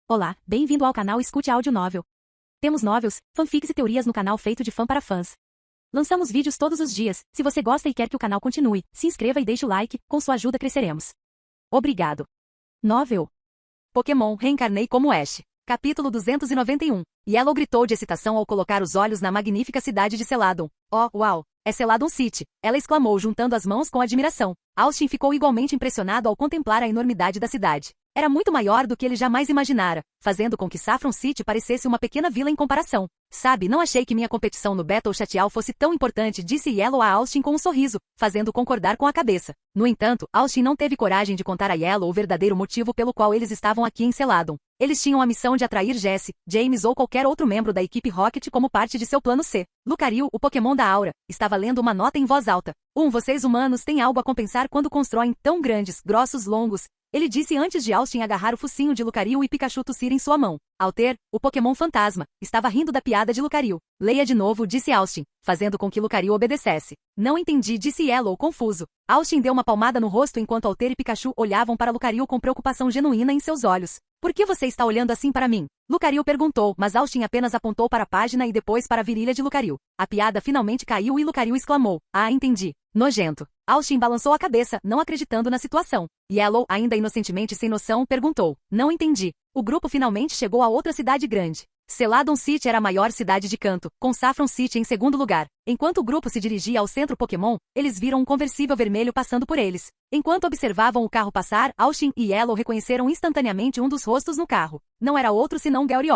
Olá, bem-vindo ao canal Escute Áudio Novel. Temos novels, fanfics e teorias no canal feito de fã para fãs. Lançamos vídeos todos os dias. Se você gosta e quer que o canal continue, se inscreva e deixe o like, com sua ajuda cresceremos. Obrigado. Novel. Pokémon Reencarnei como Ash. Capítulo 291. Yellow gritou de excitação ao colocar os olhos na magnífica cidade de Celadon. Oh, uau! É Celadon City! Ela exclamou juntando as mãos com admiração. Austin ficou igualmente impressionado ao contemplar a enormidade da cidade. Era muito maior do que ele jamais imaginara, fazendo com que Saffron City parecesse uma pequena vila em comparação. Sabe, não achei que minha competição no Battle Chatial fosse tão importante, disse Yellow a Austin com um sorriso, fazendo concordar com a cabeça. No entanto, Austin não teve coragem de contar a Yellow o verdadeiro motivo pelo qual eles estavam aqui em Celadon. Eles tinham a missão de atrair Jesse, James ou qualquer outro membro da equipe Rocket como parte de seu plano C. Lucario, o Pokémon da Aura, estava lendo uma nota em voz alta. Vocês humanos têm algo a compensar quando constroem tão grandes, grossos, longos. Ele disse antes de Austin agarrar o focinho de Lucario e Pikachu tossir em sua mão. Alter, o Pokémon fantasma, estava rindo da piada de Lucario. Leia de novo, disse Austin, fazendo com que Lucario obedecesse. Não entendi, disse Yellow, confuso. Austin deu uma palmada no rosto enquanto Alter e Pikachu olhavam para Lucario com preocupação genuína em seus olhos. Por que você está olhando assim para mim? Lucario perguntou, mas Austin apenas apontou para a página e depois para a virilha de Lucario. A piada finalmente caiu e Lucario exclamou. Ah, entendi. Nojento. Austin balançou a cabeça, não acreditando na situação. Yellow, ainda inocentemente sem noção, perguntou. Não entendi. O grupo finalmente chegou a outra cidade grande. Celadon City era a maior cidade de Kanto, com Saffron City em segundo lugar. Enquanto o grupo se dirigia ao centro Pokémon, eles viram um conversível vermelho passando por eles. Enquanto observavam o carro passar, Austin e Yellow reconheceram instantaneamente um dos rostos no carro. Não era outro senão Gary.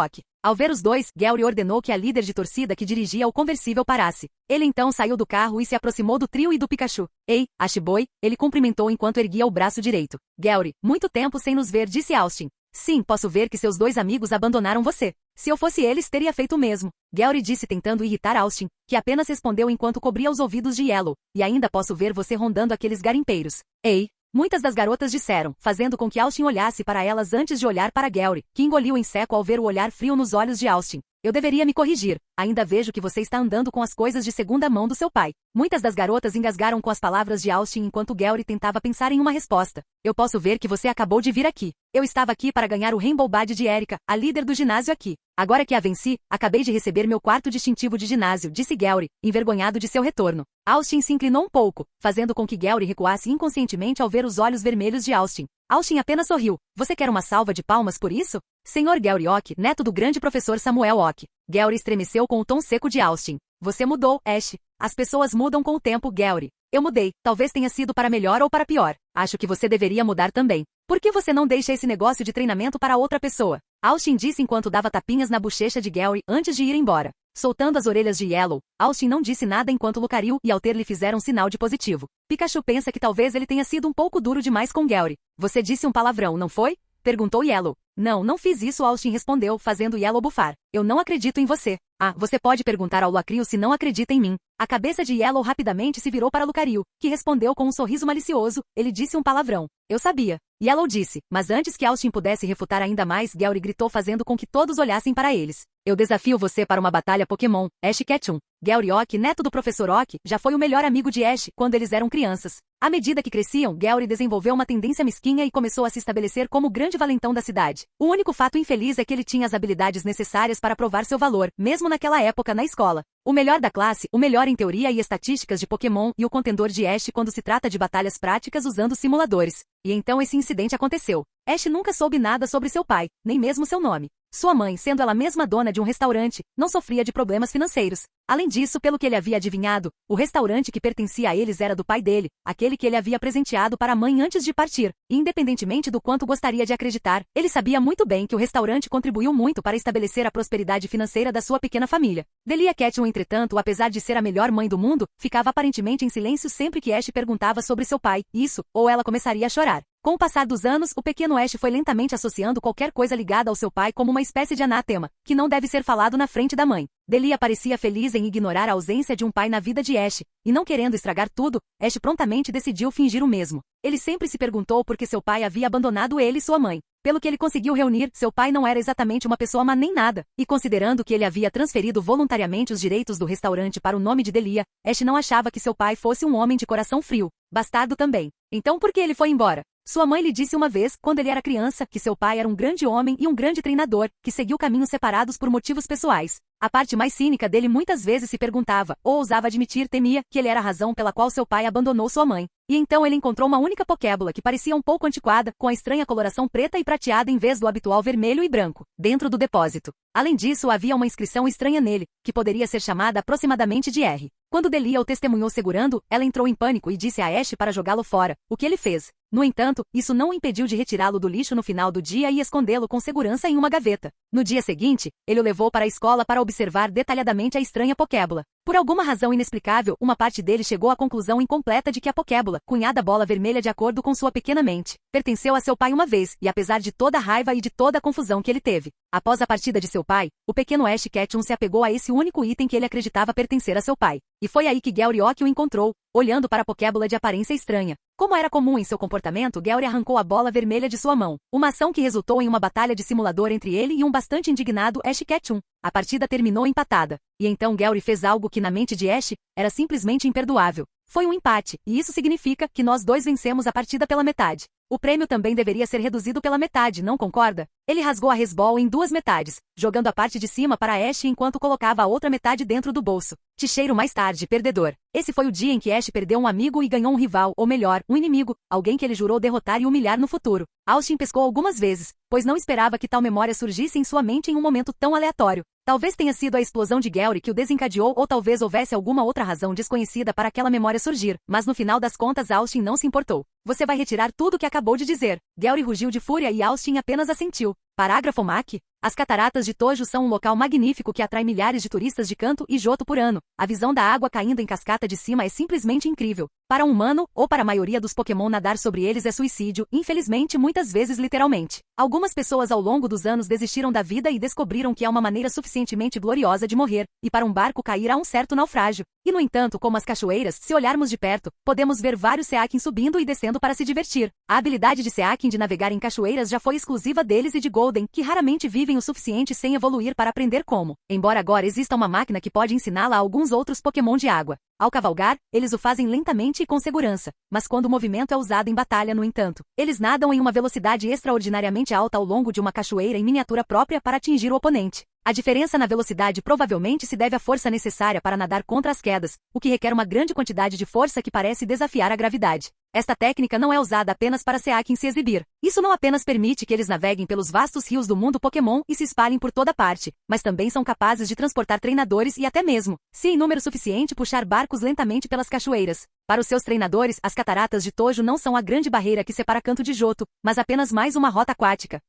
Ao ver os dois, Gary ordenou que a líder de torcida que dirigia o conversível parasse. Ele então saiu do carro e se aproximou do trio e do Pikachu. Ei, Ash Boy, ele cumprimentou enquanto erguia o braço direito. Gary, muito tempo sem nos ver, disse Austin. Sim, posso ver que seus dois amigos abandonaram você. Se eu fosse eles, teria feito o mesmo. Gary disse tentando irritar Austin, que apenas respondeu enquanto cobria os ouvidos de Yellow. E ainda posso ver você rondando aqueles garimpeiros. Ei! Muitas das garotas disseram, fazendo com que Austin olhasse para elas antes de olhar para Gary, que engoliu em seco ao ver o olhar frio nos olhos de Austin. Eu deveria me corrigir. Ainda vejo que você está andando com as coisas de segunda mão do seu pai. Muitas das garotas engasgaram com as palavras de Austin enquanto Gary tentava pensar em uma resposta. Eu posso ver que você acabou de vir aqui. Eu estava aqui para ganhar o Rainbow Badge de Erika, a líder do ginásio aqui. Agora que a venci, acabei de receber meu quarto distintivo de ginásio, disse Gary, envergonhado de seu retorno. Austin se inclinou um pouco, fazendo com que Gary recuasse inconscientemente ao ver os olhos vermelhos de Austin. Austin apenas sorriu. Você quer uma salva de palmas por isso? Senhor Gary Oak, neto do grande professor Samuel Oak. Gary estremeceu com o tom seco de Austin. Você mudou, Ash. As pessoas mudam com o tempo, Gary. Eu mudei. Talvez tenha sido para melhor ou para pior. Acho que você deveria mudar também. Por que você não deixa esse negócio de treinamento para outra pessoa? Austin disse enquanto dava tapinhas na bochecha de Gary antes de ir embora. Soltando as orelhas de Yellow, Austin não disse nada enquanto Lucario e Alter lhe fizeram sinal de positivo. Pikachu pensa que talvez ele tenha sido um pouco duro demais com Gary. Você disse um palavrão, não foi? Perguntou Yellow. Não fiz isso, Austin respondeu, fazendo Yellow bufar. Eu não acredito em você. Ah, você pode perguntar ao Lucario se não acredita em mim. A cabeça de Yellow rapidamente se virou para Lucario, que respondeu com um sorriso malicioso. Ele disse um palavrão. Eu sabia. Yellow disse, mas antes que Austin pudesse refutar ainda mais, Gary gritou fazendo com que todos olhassem para eles. Eu desafio você para uma batalha Pokémon, Ash Ketchum. Gary Oak, neto do professor Oak, já foi o melhor amigo de Ash quando eles eram crianças. À medida que cresciam, Gary desenvolveu uma tendência mesquinha e começou a se estabelecer como o grande valentão da cidade. O único fato infeliz é que ele tinha as habilidades necessárias para provar seu valor, mesmo naquela época na escola. O melhor da classe, o melhor em teoria e estatísticas de Pokémon e o contendor de Ash quando se trata de batalhas práticas usando simuladores. E então esse incidente aconteceu. Ash nunca soube nada sobre seu pai, nem mesmo seu nome. Sua mãe, sendo ela mesma dona de um restaurante, não sofria de problemas financeiros. Além disso, pelo que ele havia adivinhado, o restaurante que pertencia a eles era do pai dele, aquele que ele havia presenteado para a mãe antes de partir. E independentemente do quanto gostaria de acreditar, ele sabia muito bem que o restaurante contribuiu muito para estabelecer a prosperidade financeira da sua pequena família. Delia Ketchum, entretanto, apesar de ser a melhor mãe do mundo, ficava aparentemente em silêncio sempre que Ash perguntava sobre seu pai. Isso, ou ela começaria a chorar. Com o passar dos anos, o pequeno Ash foi lentamente associando qualquer coisa ligada ao seu pai como uma espécie de anátema, que não deve ser falado na frente da mãe. Delia parecia feliz em ignorar a ausência de um pai na vida de Ash, e não querendo estragar tudo, Ash prontamente decidiu fingir o mesmo. Ele sempre se perguntou por que seu pai havia abandonado ele e sua mãe. Pelo que ele conseguiu reunir, seu pai não era exatamente uma pessoa má nem nada, e considerando que ele havia transferido voluntariamente os direitos do restaurante para o nome de Delia, Ash não achava que seu pai fosse um homem de coração frio. Bastardo também. Então por que ele foi embora? Sua mãe lhe disse uma vez, quando ele era criança, que seu pai era um grande homem e um grande treinador, que seguiu caminhos separados por motivos pessoais. A parte mais cínica dele muitas vezes se perguntava, ou ousava admitir, temia, que ele era a razão pela qual seu pai abandonou sua mãe. E então ele encontrou uma única Pokébola que parecia um pouco antiquada, com a estranha coloração preta e prateada em vez do habitual vermelho e branco, dentro do depósito. Além disso, havia uma inscrição estranha nele, que poderia ser chamada aproximadamente de R. Quando Delia o testemunhou segurando, ela entrou em pânico e disse a Ash para jogá-lo fora, o que ele fez. No entanto, isso não o impediu de retirá-lo do lixo no final do dia e escondê-lo com segurança em uma gaveta. No dia seguinte, ele o levou para a escola para observar detalhadamente a estranha Pokébola. Por alguma razão inexplicável, uma parte dele chegou à conclusão incompleta de que a Pokébola, cunhada bola vermelha de acordo com sua pequena mente, pertenceu a seu pai uma vez, e apesar de toda a raiva e de toda a confusão que ele teve, após a partida de seu pai, o pequeno Ash Ketchum se apegou a esse único item que ele acreditava pertencer a seu pai. E foi aí que Gary o encontrou, olhando para a Pokébola de aparência estranha. Como era comum em seu comportamento, Gary arrancou a bola vermelha de sua mão, uma ação que resultou em uma batalha de simulador entre ele e um bastante indignado Ash Ketchum. A partida terminou empatada, e então Gary fez algo que na mente de Ash era simplesmente imperdoável. Foi um empate, e isso significa que nós dois vencemos a partida pela metade. O prêmio também deveria ser reduzido pela metade, não concorda? Ele rasgou a resbol em duas metades, jogando a parte de cima para Ash enquanto colocava a outra metade dentro do bolso. Ticheiro mais tarde, perdedor. Esse foi o dia em que Ash perdeu um amigo e ganhou um rival, ou melhor, um inimigo, alguém que ele jurou derrotar e humilhar no futuro. Austin pescou algumas vezes, pois não esperava que tal memória surgisse em sua mente em um momento tão aleatório. Talvez tenha sido a explosão de Gary que o desencadeou ou talvez houvesse alguma outra razão desconhecida para aquela memória surgir, mas no final das contas Austin não se importou. Você vai retirar tudo o que acabou de dizer. Gary rugiu de fúria e Austin apenas assentiu. Parágrafo MAC. As cataratas de Tojo são um local magnífico que atrai milhares de turistas de Kanto e Johto por ano. A visão da água caindo em cascata de cima é simplesmente incrível. Para um humano, ou para a maioria dos Pokémon nadar sobre eles é suicídio, infelizmente muitas vezes literalmente. Algumas pessoas ao longo dos anos desistiram da vida e descobriram que há uma maneira suficientemente gloriosa de morrer, e para um barco cair há um certo naufrágio. E no entanto, como as cachoeiras, se olharmos de perto, podemos ver vários Seakin subindo e descendo para se divertir. A habilidade de Seakin de navegar em cachoeiras já foi exclusiva deles e de Golden, que raramente vivem o suficiente sem evoluir para aprender como. Embora agora exista uma máquina que pode ensiná-la a alguns outros Pokémon de água. Ao cavalgar, eles o fazem lentamente e com segurança, mas quando o movimento é usado em batalha, no entanto, eles nadam em uma velocidade extraordinariamente alta ao longo de uma cachoeira em miniatura própria para atingir o oponente. A diferença na velocidade provavelmente se deve à força necessária para nadar contra as quedas, o que requer uma grande quantidade de força que parece desafiar a gravidade. Esta técnica não é usada apenas para Seakin se exibir. Isso não apenas permite que eles naveguem pelos vastos rios do mundo Pokémon e se espalhem por toda parte, mas também são capazes de transportar treinadores e até mesmo, se em número suficiente, puxar barcos lentamente pelas cachoeiras. Para os seus treinadores, as cataratas de Tojo não são a grande barreira que separa Kanto de Johto, mas apenas mais uma rota aquática.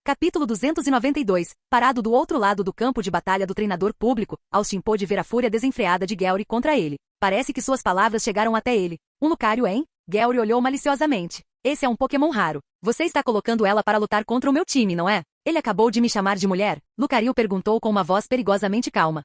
Capítulo 292. Parado do outro lado do campo de batalha do treinador público, Austin pôde ver a fúria desenfreada de Gary contra ele. Parece que suas palavras chegaram até ele. Um Lucario, hein? Gary olhou maliciosamente. Esse é um Pokémon raro. Você está colocando ela para lutar contra o meu time, não é? Ele acabou de me chamar de mulher? Lucario perguntou com uma voz perigosamente calma.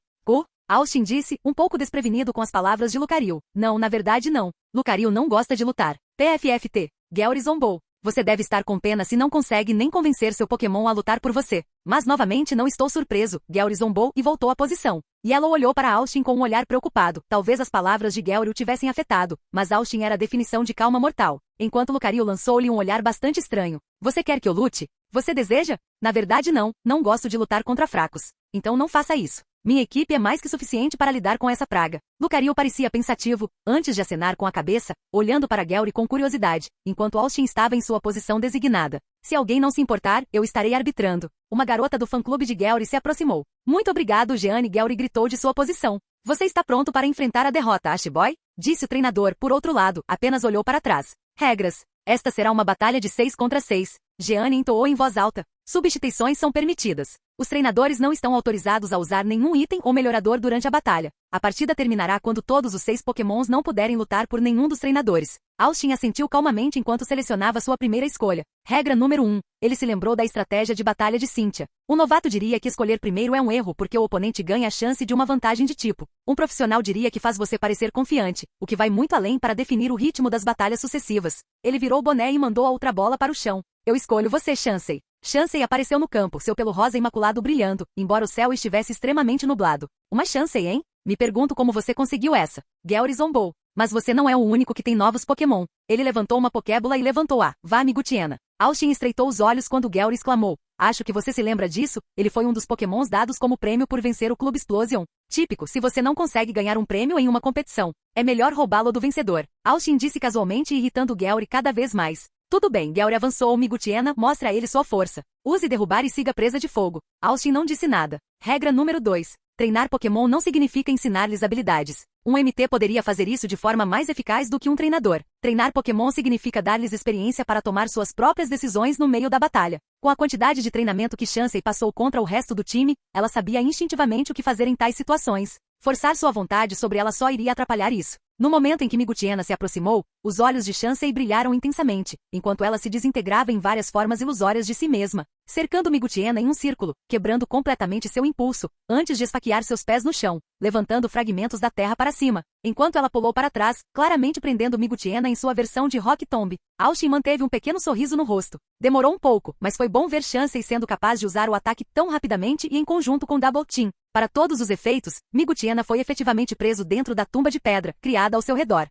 Austin disse, um pouco desprevenido com as palavras de Lucario. Não, na verdade não. Lucario não gosta de lutar. PFFT. Gary zombou. Você deve estar com pena se não consegue nem convencer seu Pokémon a lutar por você. Mas novamente não estou surpreso. Gary zombou e voltou à posição. Yellow olhou para Austin com um olhar preocupado. Talvez as palavras de Gary o tivessem afetado, mas Austin era a definição de calma mortal. Enquanto Lucario lançou-lhe um olhar bastante estranho. Você quer que eu lute? Você deseja? Na verdade não gosto de lutar contra fracos. Então não faça isso. Minha equipe é mais que suficiente para lidar com essa praga. Lucario parecia pensativo, antes de acenar com a cabeça, olhando para Gary com curiosidade, enquanto Austin estava em sua posição designada. Se alguém não se importar, eu estarei arbitrando. Uma garota do fã-clube de Gary se aproximou. Muito obrigado, Jeanne, Gary gritou de sua posição. Você está pronto para enfrentar a derrota, Ash Boy? Disse o treinador, por outro lado, apenas olhou para trás. Regras. Esta será uma batalha de 6 contra 6. Jeanne entoou em voz alta. Substituições são permitidas. Os treinadores não estão autorizados a usar nenhum item ou melhorador durante a batalha. A partida terminará quando todos os 6 Pokémons não puderem lutar por nenhum dos treinadores. Austin assentiu calmamente enquanto selecionava sua primeira escolha. Regra número 1. Ele se lembrou da estratégia de batalha de Cynthia. Um novato diria que escolher primeiro é um erro porque o oponente ganha a chance de uma vantagem de tipo. Um profissional diria que faz você parecer confiante, o que vai muito além para definir o ritmo das batalhas sucessivas. Ele virou o boné e mandou a outra bola para o chão. Eu escolho você, Chansey. Chansey apareceu no campo, seu pelo rosa imaculado brilhando, embora o céu estivesse extremamente nublado. Uma Chansey, hein? Me pergunto como você conseguiu essa. Gary zombou. Mas você não é o único que tem novos Pokémon. Ele levantou uma Pokébola e levantou-a. Vá, amigo Tiena. Austin estreitou os olhos quando Gary exclamou. Acho que você se lembra disso, ele foi um dos Pokémons dados como prêmio por vencer o Clube Explosion. Típico, se você não consegue ganhar um prêmio em uma competição, é melhor roubá-lo do vencedor. Austin disse casualmente, irritando Gary cada vez mais. Tudo bem, Gary avançou, amigo Tiena, mostre a ele sua força. Use derrubar e siga presa de fogo. Austin não disse nada. Regra número 2. Treinar Pokémon não significa ensinar-lhes habilidades. Um MT poderia fazer isso de forma mais eficaz do que um treinador. Treinar Pokémon significa dar-lhes experiência para tomar suas próprias decisões no meio da batalha. Com a quantidade de treinamento que Chansey passou contra o resto do time, ela sabia instintivamente o que fazer em tais situações. Forçar sua vontade sobre ela só iria atrapalhar isso. No momento em que Migutiena se aproximou, os olhos de Chansey brilharam intensamente, enquanto ela se desintegrava em várias formas ilusórias de si mesma, cercando Migutiena em um círculo, quebrando completamente seu impulso, antes de esfaquear seus pés no chão, levantando fragmentos da terra para cima, enquanto ela pulou para trás, claramente prendendo Migutiena em sua versão de Rock Tomb. Austin manteve um pequeno sorriso no rosto. Demorou um pouco, mas foi bom ver Chansey sendo capaz de usar o ataque tão rapidamente e em conjunto com Double Team. Para todos os efeitos, Migutiena foi efetivamente preso dentro da tumba de pedra, criada ao seu redor.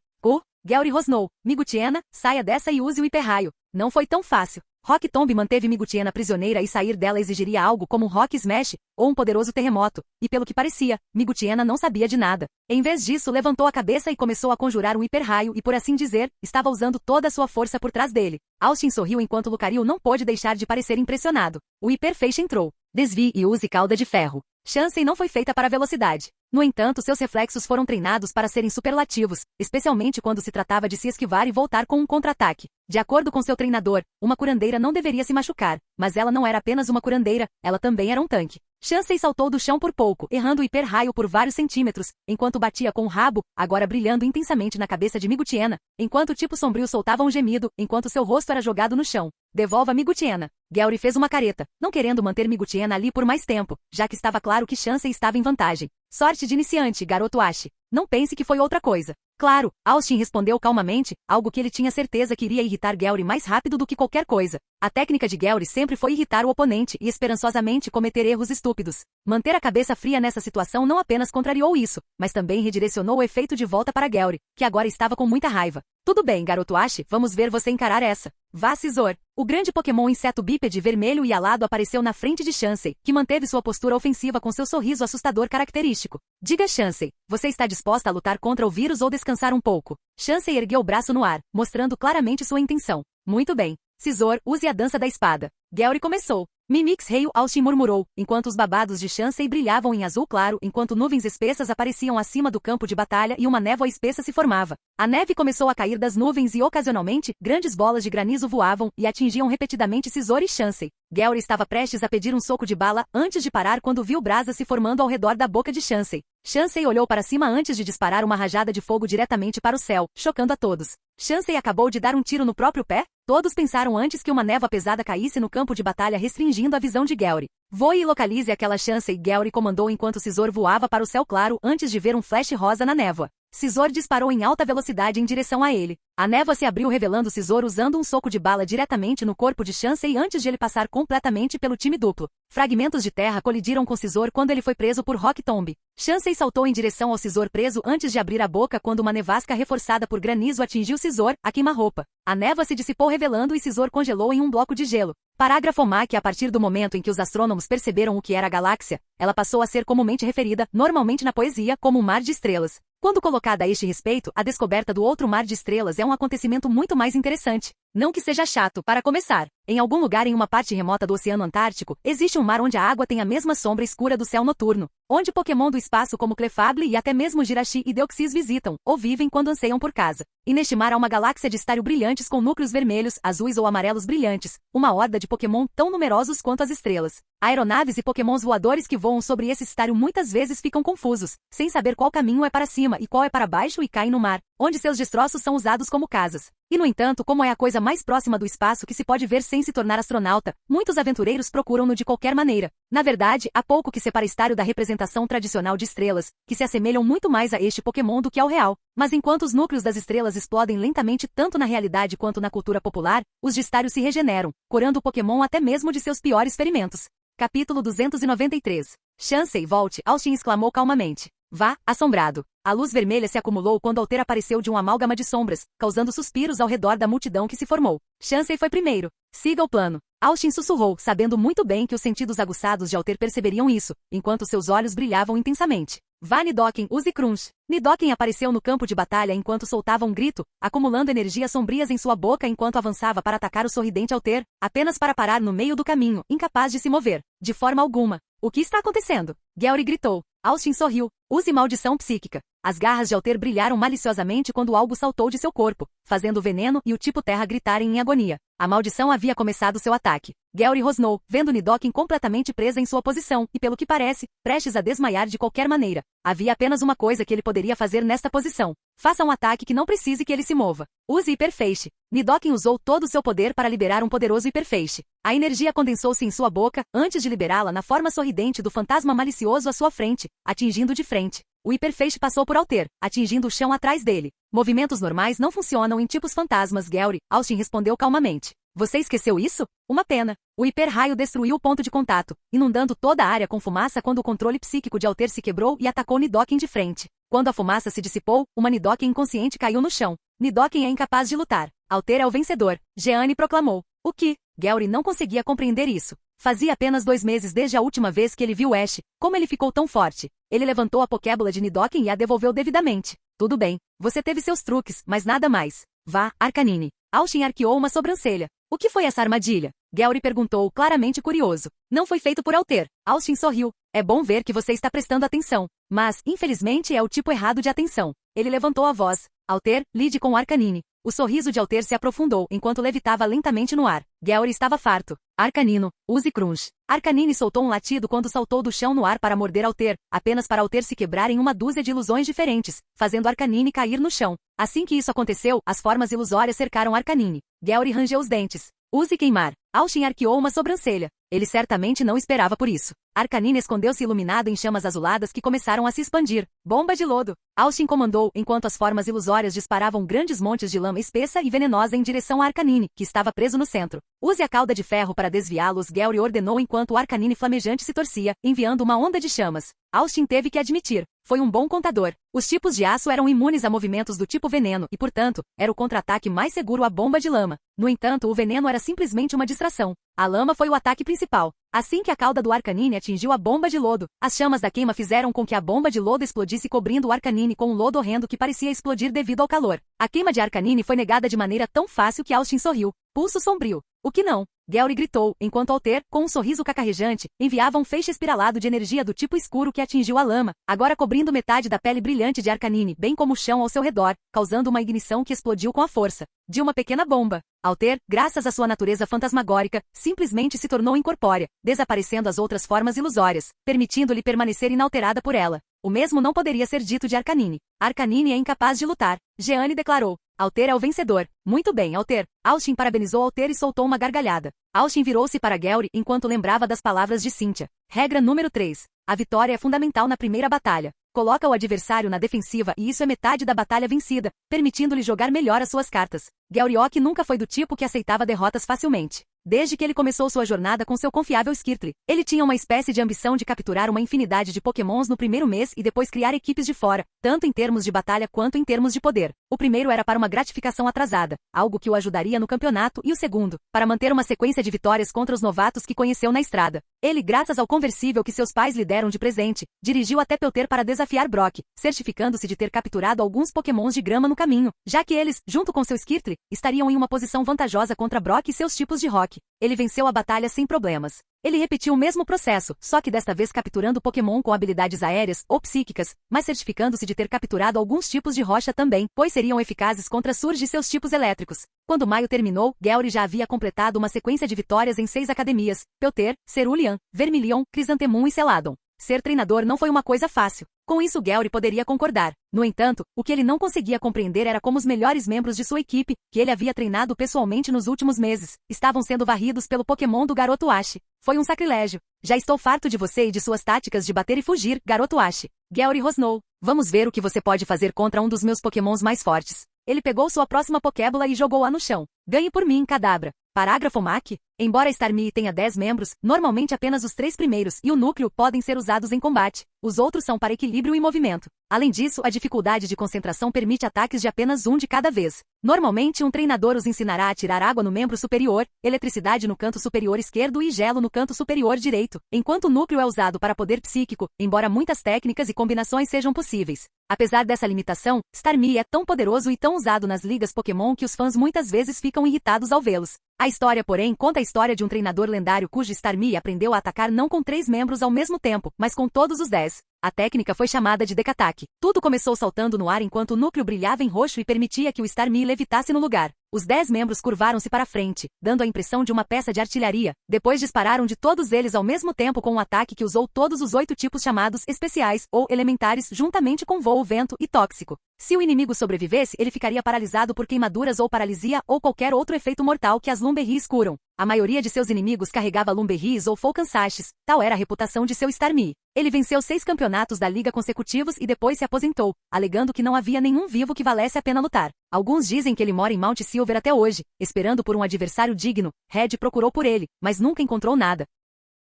Gary rosnou. Migutiena, saia dessa e use o hiperraio. Não foi tão fácil. Rock Tomb manteve Migutiena prisioneira e sair dela exigiria algo como um Rock Smash, ou um poderoso terremoto, e pelo que parecia, Migutiena não sabia de nada. Em vez disso, levantou a cabeça e começou a conjurar um hiperraio e, por assim dizer, estava usando toda a sua força por trás dele. Austin sorriu enquanto Lucario não pôde deixar de parecer impressionado. O hiperfeixe entrou. Desvie e use cauda de ferro. Chansey não foi feita para velocidade. No entanto, seus reflexos foram treinados para serem superlativos, especialmente quando se tratava de se esquivar e voltar com um contra-ataque. De acordo com seu treinador, uma curandeira não deveria se machucar, mas ela não era apenas uma curandeira, ela também era um tanque. Chansey saltou do chão por pouco, errando o hiper-raio por vários centímetros, enquanto batia com o rabo, agora brilhando intensamente na cabeça de Migutiena, enquanto o tipo sombrio soltava um gemido, enquanto seu rosto era jogado no chão. Devolva Migutiena. Gary fez uma careta, não querendo manter Migutiena ali por mais tempo, já que estava claro que Chansey estava em vantagem. Sorte de iniciante, garoto Ash. Não pense que foi outra coisa. Claro, Austin respondeu calmamente, algo que ele tinha certeza que iria irritar Gary mais rápido do que qualquer coisa. A técnica de Gary sempre foi irritar o oponente e esperançosamente cometer erros estúpidos. Manter a cabeça fria nessa situação não apenas contrariou isso, mas também redirecionou o efeito de volta para Gary, que agora estava com muita raiva. Tudo bem, garoto Ash, vamos ver você encarar essa. Vá, Scizor. O grande Pokémon inseto bípede vermelho e alado apareceu na frente de Chansey, que manteve sua postura ofensiva com seu sorriso assustador característico. Diga, Chansey, você está disposta a lutar contra o vírus ou descansar um pouco? Chansey ergueu o braço no ar, mostrando claramente sua intenção. Muito bem. Scizor, use a dança da espada. Gary começou. Mimix Rei, Austin murmurou, enquanto os babados de Chansey brilhavam em azul claro, enquanto nuvens espessas apareciam acima do campo de batalha e uma névoa espessa se formava. A neve começou a cair das nuvens e, ocasionalmente, grandes bolas de granizo voavam e atingiam repetidamente Scizor e Chansey. Gary estava prestes a pedir um soco de bala antes de parar quando viu brasas se formando ao redor da boca de Chansey. Chansey olhou para cima antes de disparar uma rajada de fogo diretamente para o céu, chocando a todos. Chansey acabou de dar um tiro no próprio pé? Todos pensaram antes que uma névoa pesada caísse no campo de batalha, restringindo a visão de Gary. Voe e localize aquela Chansey, Gary comandou enquanto Scizor voava para o céu claro antes de ver um flash rosa na névoa. Scizor disparou em alta velocidade em direção a ele. A névoa se abriu revelando Scizor usando um soco de bala diretamente no corpo de Chansey antes de ele passar completamente pelo time duplo. Fragmentos de terra colidiram com Scizor quando ele foi preso por Rock Tomb. Chansey saltou em direção ao Scizor preso antes de abrir a boca quando uma nevasca reforçada por granizo atingiu Scizor, a queima-roupa. A névoa se dissipou revelando e Scizor congelou em um bloco de gelo. Parágrafo MAC. A partir do momento em que os astrônomos perceberam o que era a galáxia, ela passou a ser comumente referida, normalmente na poesia, como um mar de estrelas. Quando colocada a este respeito, a descoberta do outro mar de estrelas é um acontecimento muito mais interessante. Não que seja chato, para começar. Em algum lugar em uma parte remota do Oceano Antártico, existe um mar onde a água tem a mesma sombra escura do céu noturno, onde Pokémon do espaço como Clefable e até mesmo Jirachi e Deoxys visitam, ou vivem quando anseiam por casa. E neste mar há uma galáxia de estário brilhantes com núcleos vermelhos, azuis ou amarelos brilhantes, uma horda de Pokémon tão numerosos quanto as estrelas. Aeronaves e Pokémons voadores que voam sobre esse estário muitas vezes ficam confusos, sem saber qual caminho é para cima e qual é para baixo e caem no mar, onde seus destroços são usados como casas. E no entanto, como é a coisa mais próxima do espaço que se pode ver sem se tornar astronauta, muitos aventureiros procuram-no de qualquer maneira. Na verdade, há pouco que separa estário da representação tradicional de estrelas, que se assemelham muito mais a este Pokémon do que ao real. Mas enquanto os núcleos das estrelas explodem lentamente tanto na realidade quanto na cultura popular, os de estário se regeneram, curando o Pokémon até mesmo de seus piores ferimentos. Capítulo 293. Chansey, volte, Austin exclamou calmamente. Vá, assombrado. A luz vermelha se acumulou quando Alter apareceu de um amálgama de sombras, causando suspiros ao redor da multidão que se formou. Chansey foi primeiro. Siga o plano. Austin sussurrou, sabendo muito bem que os sentidos aguçados de Alter perceberiam isso, enquanto seus olhos brilhavam intensamente. Vá, Nidoken, use Crunch. Nidoken apareceu no campo de batalha enquanto soltava um grito, acumulando energias sombrias em sua boca enquanto avançava para atacar o sorridente Alter, apenas para parar no meio do caminho, incapaz de se mover. De forma alguma. O que está acontecendo? Gellry gritou. Austin sorriu. Use maldição psíquica. As garras de Alter brilharam maliciosamente quando algo saltou de seu corpo, fazendo o veneno e o tipo terra gritarem em agonia. A maldição havia começado seu ataque. Gellry rosnou, vendo Nidoken completamente presa em sua posição e, pelo que parece, prestes a desmaiar de qualquer maneira. Havia apenas uma coisa que ele poderia fazer nesta posição. Faça um ataque que não precise que ele se mova. Use Hiperfeixe. Nidoken usou todo o seu poder para liberar um poderoso Hiperfeixe. A energia condensou-se em sua boca, antes de liberá-la na forma sorridente do fantasma malicioso à sua frente, atingindo de frente. O Hiperfeixe passou por Alter, atingindo o chão atrás dele. Movimentos normais não funcionam em tipos fantasmas, Gellry. Austin respondeu calmamente. Você esqueceu isso? Uma pena. O hiperraio destruiu o ponto de contato, inundando toda a área com fumaça quando o controle psíquico de Alter se quebrou e atacou Nidoken de frente. Quando a fumaça se dissipou, uma Nidoken inconsciente caiu no chão. Nidoken é incapaz de lutar. Alter é o vencedor. Jeanne proclamou. O que? Gellry não conseguia compreender isso. Fazia apenas 2 meses desde a última vez que ele viu Ash. Como ele ficou tão forte? Ele levantou a Pokébola de Nidoken e a devolveu devidamente. Tudo bem. Você teve seus truques, mas nada mais. Vá, Arcanine. Austin arqueou uma sobrancelha. O que foi essa armadilha? Gellry perguntou, claramente curioso. Não foi feito por Alter. Austin sorriu. É bom ver que você está prestando atenção. Mas, infelizmente, é o tipo errado de atenção. Ele levantou a voz. Alter, lide com Arcanine. O sorriso de Alter se aprofundou enquanto levitava lentamente no ar. Gellry estava farto. Arcanino, use Crunch. Arcanine soltou um latido quando saltou do chão no ar para morder Alter, apenas para Alter se quebrar em uma dúzia de ilusões diferentes, fazendo Arcanine cair no chão. Assim que isso aconteceu, as formas ilusórias cercaram Arcanine. Gellry rangeu os dentes. Use Queimar. Austin arqueou uma sobrancelha. Ele certamente não esperava por isso. Arcanine escondeu-se iluminado em chamas azuladas que começaram a se expandir. Bomba de lodo. Austin comandou, enquanto as formas ilusórias disparavam grandes montes de lama espessa e venenosa em direção a Arcanine, que estava preso no centro. Use a cauda de ferro para desviá-los, Gellry ordenou enquanto o Arcanine flamejante se torcia, enviando uma onda de chamas. Austin teve que admitir. Foi um bom contador. Os tipos de aço eram imunes a movimentos do tipo veneno e, portanto, era o contra-ataque mais seguro à bomba de lama. No entanto, o veneno era simplesmente uma distração. A lama foi o ataque principal. Assim que a cauda do Arcanine atingiu a bomba de lodo, as chamas da queima fizeram com que a bomba de lodo explodisse cobrindo o Arcanine com um lodo horrendo que parecia explodir devido ao calor. A queima de Arcanine foi negada de maneira tão fácil que Austin sorriu. Pulso sombrio. O que não? Gellry gritou, enquanto Alter, com um sorriso cacarrejante, enviava um feixe espiralado de energia do tipo escuro que atingiu a lama, agora cobrindo metade da pele brilhante de Arcanine, bem como o chão ao seu redor, causando uma ignição que explodiu com a força de uma pequena bomba. Alter, graças à sua natureza fantasmagórica, simplesmente se tornou incorpórea, desaparecendo as outras formas ilusórias, permitindo-lhe permanecer inalterada por ela. O mesmo não poderia ser dito de Arcanine. Arcanine é incapaz de lutar. Jeanne declarou. Alter é o vencedor. Muito bem, Alter. Austin parabenizou Alter e soltou uma gargalhada. Austin virou-se para Gellry enquanto lembrava das palavras de Cynthia. Regra número 3. A vitória é fundamental na primeira batalha. Coloca o adversário na defensiva e isso é metade da batalha vencida, permitindo-lhe jogar melhor as suas cartas. Gellry nunca foi do tipo que aceitava derrotas facilmente. Desde que ele começou sua jornada com seu confiável Skirtle, ele tinha uma espécie de ambição de capturar uma infinidade de Pokémons no primeiro mês e depois criar equipes de fora, tanto em termos de batalha quanto em termos de poder. O primeiro era para uma gratificação atrasada, algo que o ajudaria no campeonato, e o segundo, para manter uma sequência de vitórias contra os novatos que conheceu na estrada. Ele, graças ao conversível que seus pais lhe deram de presente, dirigiu até Pelter para desafiar Brock, certificando-se de ter capturado alguns Pokémons de grama no caminho, já que eles, junto com seu Skirtle, estariam em uma posição vantajosa contra Brock e seus tipos de rock. Ele venceu a batalha sem problemas. Ele repetiu o mesmo processo, só que desta vez capturando Pokémon com habilidades aéreas ou psíquicas, mas certificando-se de ter capturado alguns tipos de rocha também, pois seriam eficazes contra Surge e seus tipos elétricos. Quando maio terminou, Gellry já havia completado uma sequência de vitórias em 6 academias: Pelter, Cerulean, Vermilion, Crisantemum e Celadon. Ser treinador não foi uma coisa fácil. Com isso Gellry poderia concordar. No entanto, o que ele não conseguia compreender era como os melhores membros de sua equipe, que ele havia treinado pessoalmente nos últimos meses, estavam sendo varridos pelo Pokémon do Garoto Ash. Foi um sacrilégio. Já estou farto de você e de suas táticas de bater e fugir, Garoto Ash. Gellry rosnou. Vamos ver o que você pode fazer contra um dos meus Pokémons mais fortes. Ele pegou sua próxima Pokébola e jogou-a no chão. Ganhe por mim, Kadabra. Parágrafo MAC. Embora Starmie tenha 10 membros, normalmente apenas os 3 primeiros e o núcleo podem ser usados em combate. Os outros são para equilíbrio e movimento. Além disso, a dificuldade de concentração permite ataques de apenas um de cada vez. Normalmente, um treinador os ensinará a tirar água no membro superior, eletricidade no canto superior esquerdo e gelo no canto superior direito, enquanto o núcleo é usado para poder psíquico, embora muitas técnicas e combinações sejam possíveis. Apesar dessa limitação, Starmie é tão poderoso e tão usado nas ligas Pokémon que os fãs muitas vezes ficam irritados ao vê-los. A história, porém, conta a história de um treinador lendário cujo Starmie aprendeu a atacar não com 3 membros ao mesmo tempo, mas com todos os 10. A técnica foi chamada de Decataque. Tudo começou saltando no ar enquanto o núcleo brilhava em roxo e permitia que o Starmie levitasse no lugar. Os 10 membros curvaram-se para frente, dando a impressão de uma peça de artilharia. Depois dispararam de todos eles ao mesmo tempo com um ataque que usou todos os 8 tipos chamados especiais ou elementares juntamente com voo, vento e tóxico. Se o inimigo sobrevivesse, ele ficaria paralisado por queimaduras ou paralisia ou qualquer outro efeito mortal que as Lumberries curam. A maioria de seus inimigos carregava Lumberries ou Falcansashes, tal era a reputação de seu Starmie. Ele venceu 6 campeonatos da liga consecutivos e depois se aposentou, alegando que não havia nenhum vivo que valesse a pena lutar. Alguns dizem que ele mora em Mount Silver até hoje, esperando por um adversário digno. Red procurou por ele, mas nunca encontrou nada.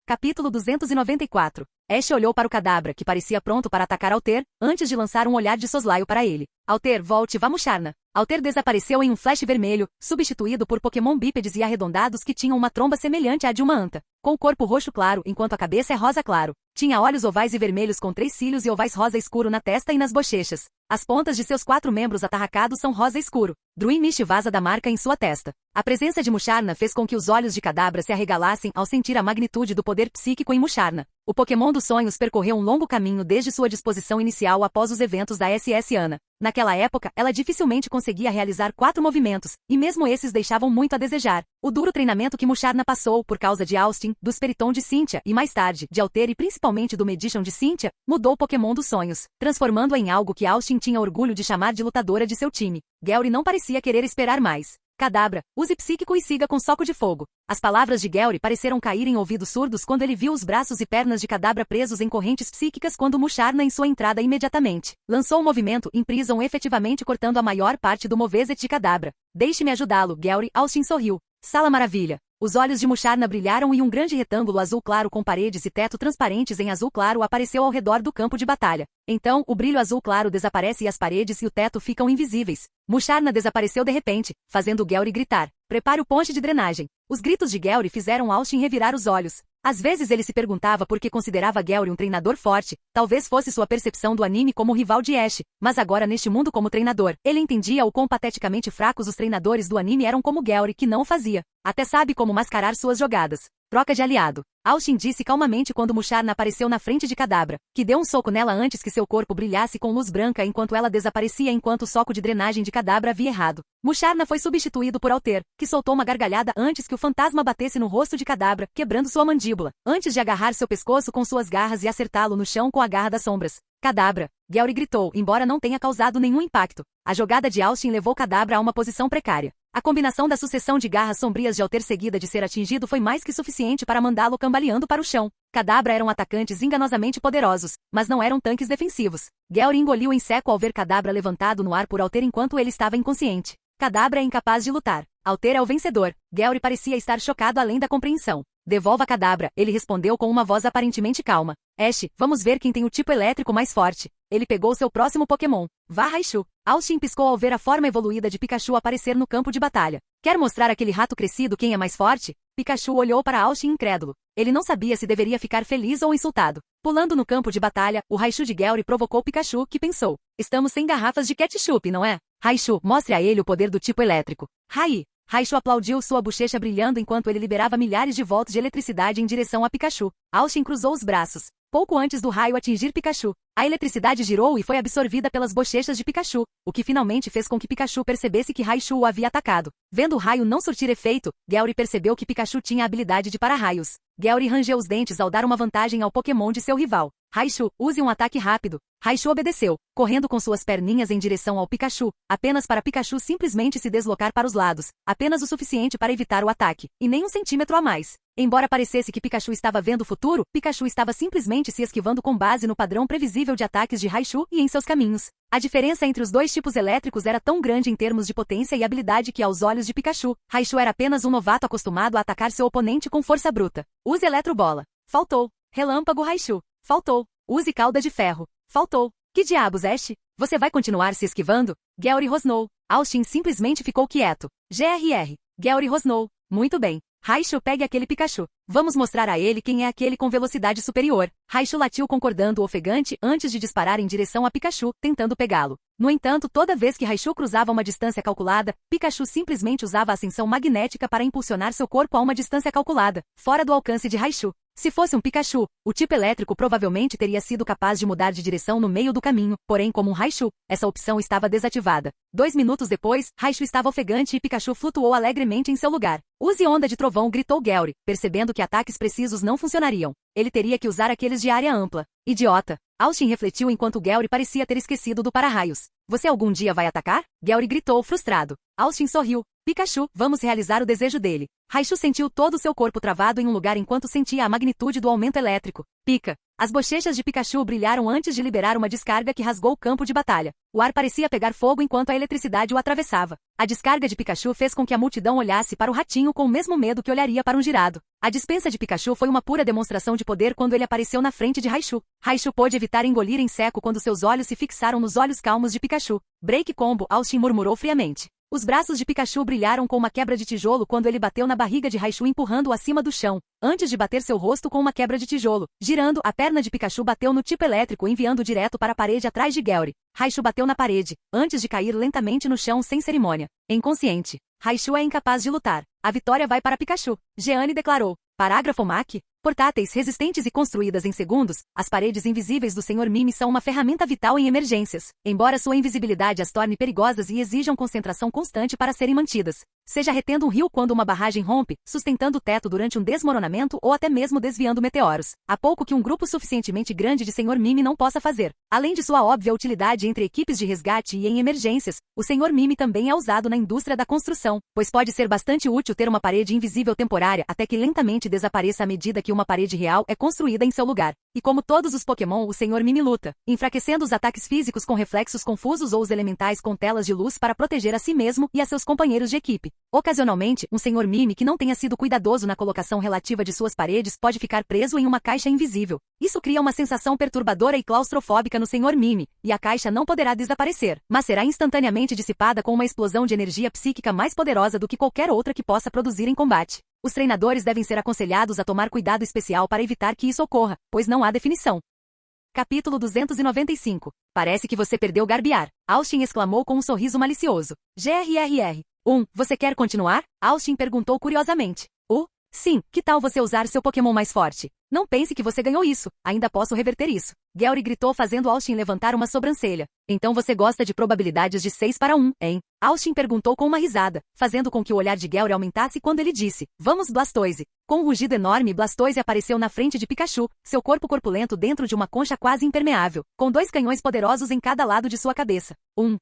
Capítulo 294. Ash olhou para o Kadabra, que parecia pronto para atacar Alter, antes de lançar um olhar de soslaio para ele. Alter, volte, vá Musharna. Alter desapareceu em um flash vermelho, substituído por Pokémon bípedes e arredondados que tinham uma tromba semelhante à de uma anta, com o corpo roxo claro enquanto a cabeça é rosa claro. Tinha olhos ovais e vermelhos com 3 cílios e ovais rosa escuro na testa e nas bochechas. As pontas de seus 4 membros atarracados são rosa escuro. Druin Mish vaza da marca em sua testa. A presença de Musharna fez com que os olhos de Kadabra se arregalassem ao sentir a magnitude do poder psíquico em Musharna. O Pokémon dos sonhos percorreu um longo caminho desde sua disposição inicial após os eventos da SS Ana. Naquela época, ela dificilmente conseguia realizar 4 movimentos, e mesmo esses deixavam muito a desejar. O duro treinamento que Musharna passou por causa de Austin, do Spiritomb de Cynthia e mais tarde, de Alter e principalmente do Medicham de Cynthia, mudou o Pokémon dos sonhos, transformando-a em algo que Austin tinha orgulho de chamar de lutadora de seu time. Gary não parecia querer esperar mais. Kadabra, use psíquico e siga com soco de fogo. As palavras de Gary pareceram cair em ouvidos surdos quando ele viu os braços e pernas de Kadabra presos em correntes psíquicas quando Musharna em sua entrada imediatamente. Lançou o movimento Imprison efetivamente cortando a maior parte do moveset de Kadabra. Deixe-me ajudá-lo, Gary. Austin sorriu. Sala Maravilha. Os olhos de Musharna brilharam e um grande retângulo azul claro com paredes e teto transparentes em azul claro apareceu ao redor do campo de batalha. Então, o brilho azul claro desaparece e as paredes e o teto ficam invisíveis. Musharna desapareceu de repente, fazendo Gary gritar. Prepare o ponte de drenagem. Os gritos de Gary fizeram Austin revirar os olhos. Às vezes ele se perguntava por que considerava Gary um treinador forte, talvez fosse sua percepção do anime como rival de Ash, mas agora neste mundo como treinador, ele entendia o quão pateticamente fracos os treinadores do anime eram como Gary que não o fazia. Até sabe como mascarar suas jogadas. Troca de aliado. Austin disse calmamente quando Musharna apareceu na frente de Kadabra, que deu um soco nela antes que seu corpo brilhasse com luz branca enquanto ela desaparecia enquanto o soco de drenagem de Kadabra havia errado. Musharna foi substituído por Alter, que soltou uma gargalhada antes que o fantasma batesse no rosto de Kadabra, quebrando sua mandíbula, antes de agarrar seu pescoço com suas garras e acertá-lo no chão com a garra das sombras. Kadabra! Gary gritou, embora não tenha causado nenhum impacto. A jogada de Austin levou Kadabra a uma posição precária. A combinação da sucessão de garras sombrias de Alter seguida de ser atingido foi mais que suficiente para mandá-lo cambaleando para o chão. Kadabra eram atacantes enganosamente poderosos, mas não eram tanques defensivos. Gary engoliu em seco ao ver Kadabra levantado no ar por Alter enquanto ele estava inconsciente. Kadabra é incapaz de lutar. Alter é o vencedor. Gary parecia estar chocado além da compreensão. Devolva Kadabra, ele respondeu com uma voz aparentemente calma. Ash, vamos ver quem tem o tipo elétrico mais forte. Ele pegou seu próximo Pokémon. Vá Raichu. Austin piscou ao ver a forma evoluída de Pikachu aparecer no campo de batalha. Quer mostrar aquele rato crescido quem é mais forte? Pikachu olhou para Austin incrédulo. Ele não sabia se deveria ficar feliz ou insultado. Pulando no campo de batalha, o Raichu de Gary provocou Pikachu, que pensou. Estamos sem garrafas de ketchup, não é? Raichu, mostre a ele o poder do tipo elétrico. Rai! Raichu aplaudiu sua bochecha brilhando enquanto ele liberava milhares de volts de eletricidade em direção a Pikachu. Austin cruzou os braços. Pouco antes do raio atingir Pikachu, a eletricidade girou e foi absorvida pelas bochechas de Pikachu, o que finalmente fez com que Pikachu percebesse que Raichu o havia atacado. Vendo o raio não surtir efeito, Gary percebeu que Pikachu tinha a habilidade de para-raios. Gary rangeu os dentes ao dar uma vantagem ao Pokémon de seu rival. Raichu, use um ataque rápido. Raichu obedeceu, correndo com suas perninhas em direção ao Pikachu, apenas para Pikachu simplesmente se deslocar para os lados, apenas o suficiente para evitar o ataque, e nem um centímetro a mais. Embora parecesse que Pikachu estava vendo o futuro, Pikachu estava simplesmente se esquivando com base no padrão previsível de ataques de Raichu e em seus caminhos. A diferença entre os dois tipos elétricos era tão grande em termos de potência e habilidade que, aos olhos de Pikachu, Raichu era apenas um novato acostumado a atacar seu oponente com força bruta. Use Eletro Bola. Faltou. Relâmpago Raichu. Faltou. Use Cauda de Ferro. Faltou. Que diabos, Ash? Você vai continuar se esquivando? Gary rosnou. Austin simplesmente ficou quieto. GRR. Gary rosnou. Muito bem. Raichu, pegue aquele Pikachu. Vamos mostrar a ele quem é aquele com velocidade superior. Raichu latiu concordando ofegante antes de disparar em direção a Pikachu, tentando pegá-lo. No entanto, toda vez que Raichu cruzava uma distância calculada, Pikachu simplesmente usava a ascensão magnética para impulsionar seu corpo a uma distância calculada, fora do alcance de Raichu. Se fosse um Pikachu, o tipo elétrico provavelmente teria sido capaz de mudar de direção no meio do caminho, porém como um Raichu, essa opção estava desativada. 2 minutos depois, Raichu estava ofegante e Pikachu flutuou alegremente em seu lugar. Use Onda de Trovão, gritou Gary, percebendo que ataques precisos não funcionariam. Ele teria que usar aqueles de área ampla. Idiota. Austin refletiu enquanto Gary parecia ter esquecido do para-raios. Você algum dia vai atacar? Gary gritou, frustrado. Austin sorriu. Pikachu, vamos realizar o desejo dele. Raichu sentiu todo o seu corpo travado em um lugar enquanto sentia a magnitude do aumento elétrico. Pica. As bochechas de Pikachu brilharam antes de liberar uma descarga que rasgou o campo de batalha. O ar parecia pegar fogo enquanto a eletricidade o atravessava. A descarga de Pikachu fez com que a multidão olhasse para o ratinho com o mesmo medo que olharia para um girado. A dispensa de Pikachu foi uma pura demonstração de poder quando ele apareceu na frente de Raichu. Raichu pôde evitar engolir em seco quando seus olhos se fixaram nos olhos calmos de Pikachu. Break combo, Austin murmurou friamente. Os braços de Pikachu brilharam com uma quebra de tijolo quando ele bateu na barriga de Raichu empurrando-o acima do chão, antes de bater seu rosto com uma quebra de tijolo. Girando, a perna de Pikachu bateu no tipo elétrico enviando direto para a parede atrás de Gary. Raichu bateu na parede, antes de cair lentamente no chão sem cerimônia. Inconsciente. Raichu é incapaz de lutar. A vitória vai para Pikachu. Jeanne declarou. Parágrafo MAC. Portáteis, resistentes e construídas em segundos, as paredes invisíveis do Sr. Mime são uma ferramenta vital em emergências, embora sua invisibilidade as torne perigosas e exijam concentração constante para serem mantidas. Seja retendo um rio quando uma barragem rompe, sustentando o teto durante um desmoronamento ou até mesmo desviando meteoros. Há pouco que um grupo suficientemente grande de Sr. Mime não possa fazer. Além de sua óbvia utilidade entre equipes de resgate e em emergências, o Sr. Mime também é usado na indústria da construção, pois pode ser bastante útil ter uma parede invisível temporária até que lentamente desapareça à medida que uma parede real é construída em seu lugar. E como todos os Pokémon, o Sr. Mime luta, enfraquecendo os ataques físicos com reflexos confusos ou os elementais com telas de luz para proteger a si mesmo e a seus companheiros de equipe. Ocasionalmente, um Sr. Mime que não tenha sido cuidadoso na colocação relativa de suas paredes pode ficar preso em uma caixa invisível. Isso cria uma sensação perturbadora e claustrofóbica no Sr. Mime, e a caixa não poderá desaparecer, mas será instantaneamente dissipada com uma explosão de energia psíquica mais poderosa do que qualquer outra que possa produzir em combate. Os treinadores devem ser aconselhados a tomar cuidado especial para evitar que isso ocorra, pois não há definição. Capítulo 295. Parece que você perdeu Garbiar. Austin exclamou com um sorriso malicioso. GRRR. Você quer continuar? Austin perguntou curiosamente. Sim, que tal você usar seu Pokémon mais forte? Não pense que você ganhou isso, ainda posso reverter isso. Gary gritou fazendo Austin levantar uma sobrancelha. Então você gosta de probabilidades de 6 para 1, hein? Austin perguntou com uma risada, fazendo com que o olhar de Gary aumentasse quando ele disse, vamos Blastoise. Com um rugido enorme, Blastoise apareceu na frente de Pikachu, seu corpo corpulento dentro de uma concha quase impermeável, com 2 canhões poderosos em cada lado de sua cabeça.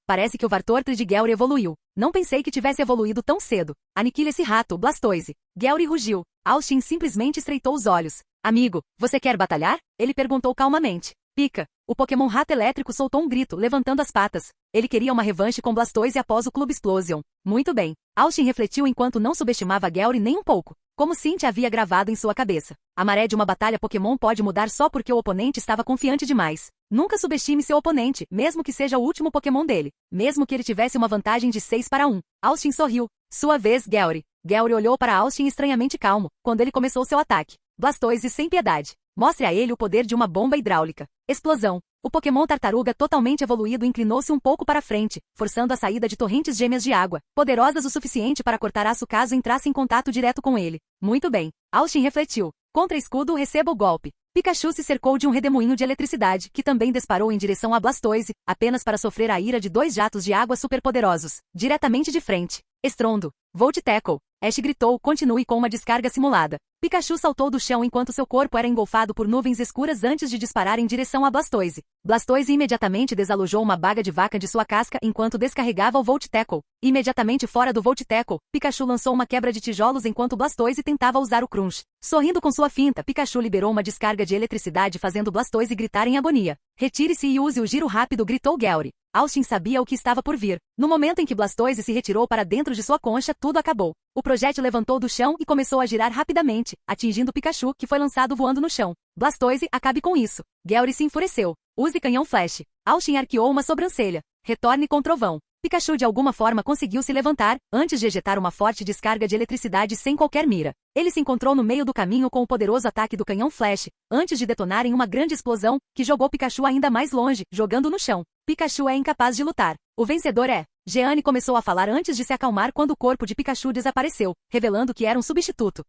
Parece que o Vartortri de Gary evoluiu. Não pensei que tivesse evoluído tão cedo. Aniquile esse rato, Blastoise. Gary rugiu. Austin simplesmente estreitou os olhos. Amigo, você quer batalhar? Ele perguntou calmamente. Pica. O Pokémon Rato Elétrico soltou um grito, levantando as patas. Ele queria uma revanche com Blastoise após o Clube Explosion. Muito bem. Austin refletiu enquanto não subestimava Gary nem um pouco. Como Cynthia havia gravado em sua cabeça. A maré de uma batalha Pokémon pode mudar só porque o oponente estava confiante demais. Nunca subestime seu oponente, mesmo que seja o último Pokémon dele. Mesmo que ele tivesse uma vantagem de 6 para 1. Austin sorriu. Sua vez, Gary. Gary olhou para Austin estranhamente calmo, quando ele começou seu ataque. Blastoise sem piedade. Mostre a ele o poder de uma bomba hidráulica. Explosão. O Pokémon Tartaruga totalmente evoluído inclinou-se um pouco para frente, forçando a saída de torrentes gêmeas de água, poderosas o suficiente para cortar aço caso entrasse em contato direto com ele. Muito bem. Austin refletiu. Contra escudo, receba o golpe. Pikachu se cercou de um redemoinho de eletricidade, que também disparou em direção a Blastoise, apenas para sofrer a ira de 2 jatos de água superpoderosos, diretamente de frente. Estrondo. Volt Tackle. Ash gritou, continue com uma descarga simulada. Pikachu saltou do chão enquanto seu corpo era engolfado por nuvens escuras antes de disparar em direção a Blastoise. Blastoise imediatamente desalojou uma baga de vaca de sua casca enquanto descarregava o Volt Tackle. Imediatamente fora do Volt Tackle, Pikachu lançou uma quebra de tijolos enquanto Blastoise tentava usar o Crunch. Sorrindo com sua finta, Pikachu liberou uma descarga de eletricidade fazendo Blastoise gritar em agonia. Retire-se e use o giro rápido, gritou Gary. Austin sabia o que estava por vir. No momento em que Blastoise se retirou para dentro de sua concha, tudo acabou. O projétil levantou do chão e começou a girar rapidamente, atingindo Pikachu, que foi lançado voando no chão. Blastoise, acabe com isso. Gary se enfureceu. Use canhão flash. Austin arqueou uma sobrancelha. Retorne com trovão. Pikachu de alguma forma conseguiu se levantar, antes de ejetar uma forte descarga de eletricidade sem qualquer mira. Ele se encontrou no meio do caminho com o poderoso ataque do canhão flash, antes de detonar em uma grande explosão, que jogou Pikachu ainda mais longe, jogando no chão. Pikachu é incapaz de lutar. O vencedor é... Jeanne começou a falar antes de se acalmar quando o corpo de Pikachu desapareceu, revelando que era um substituto.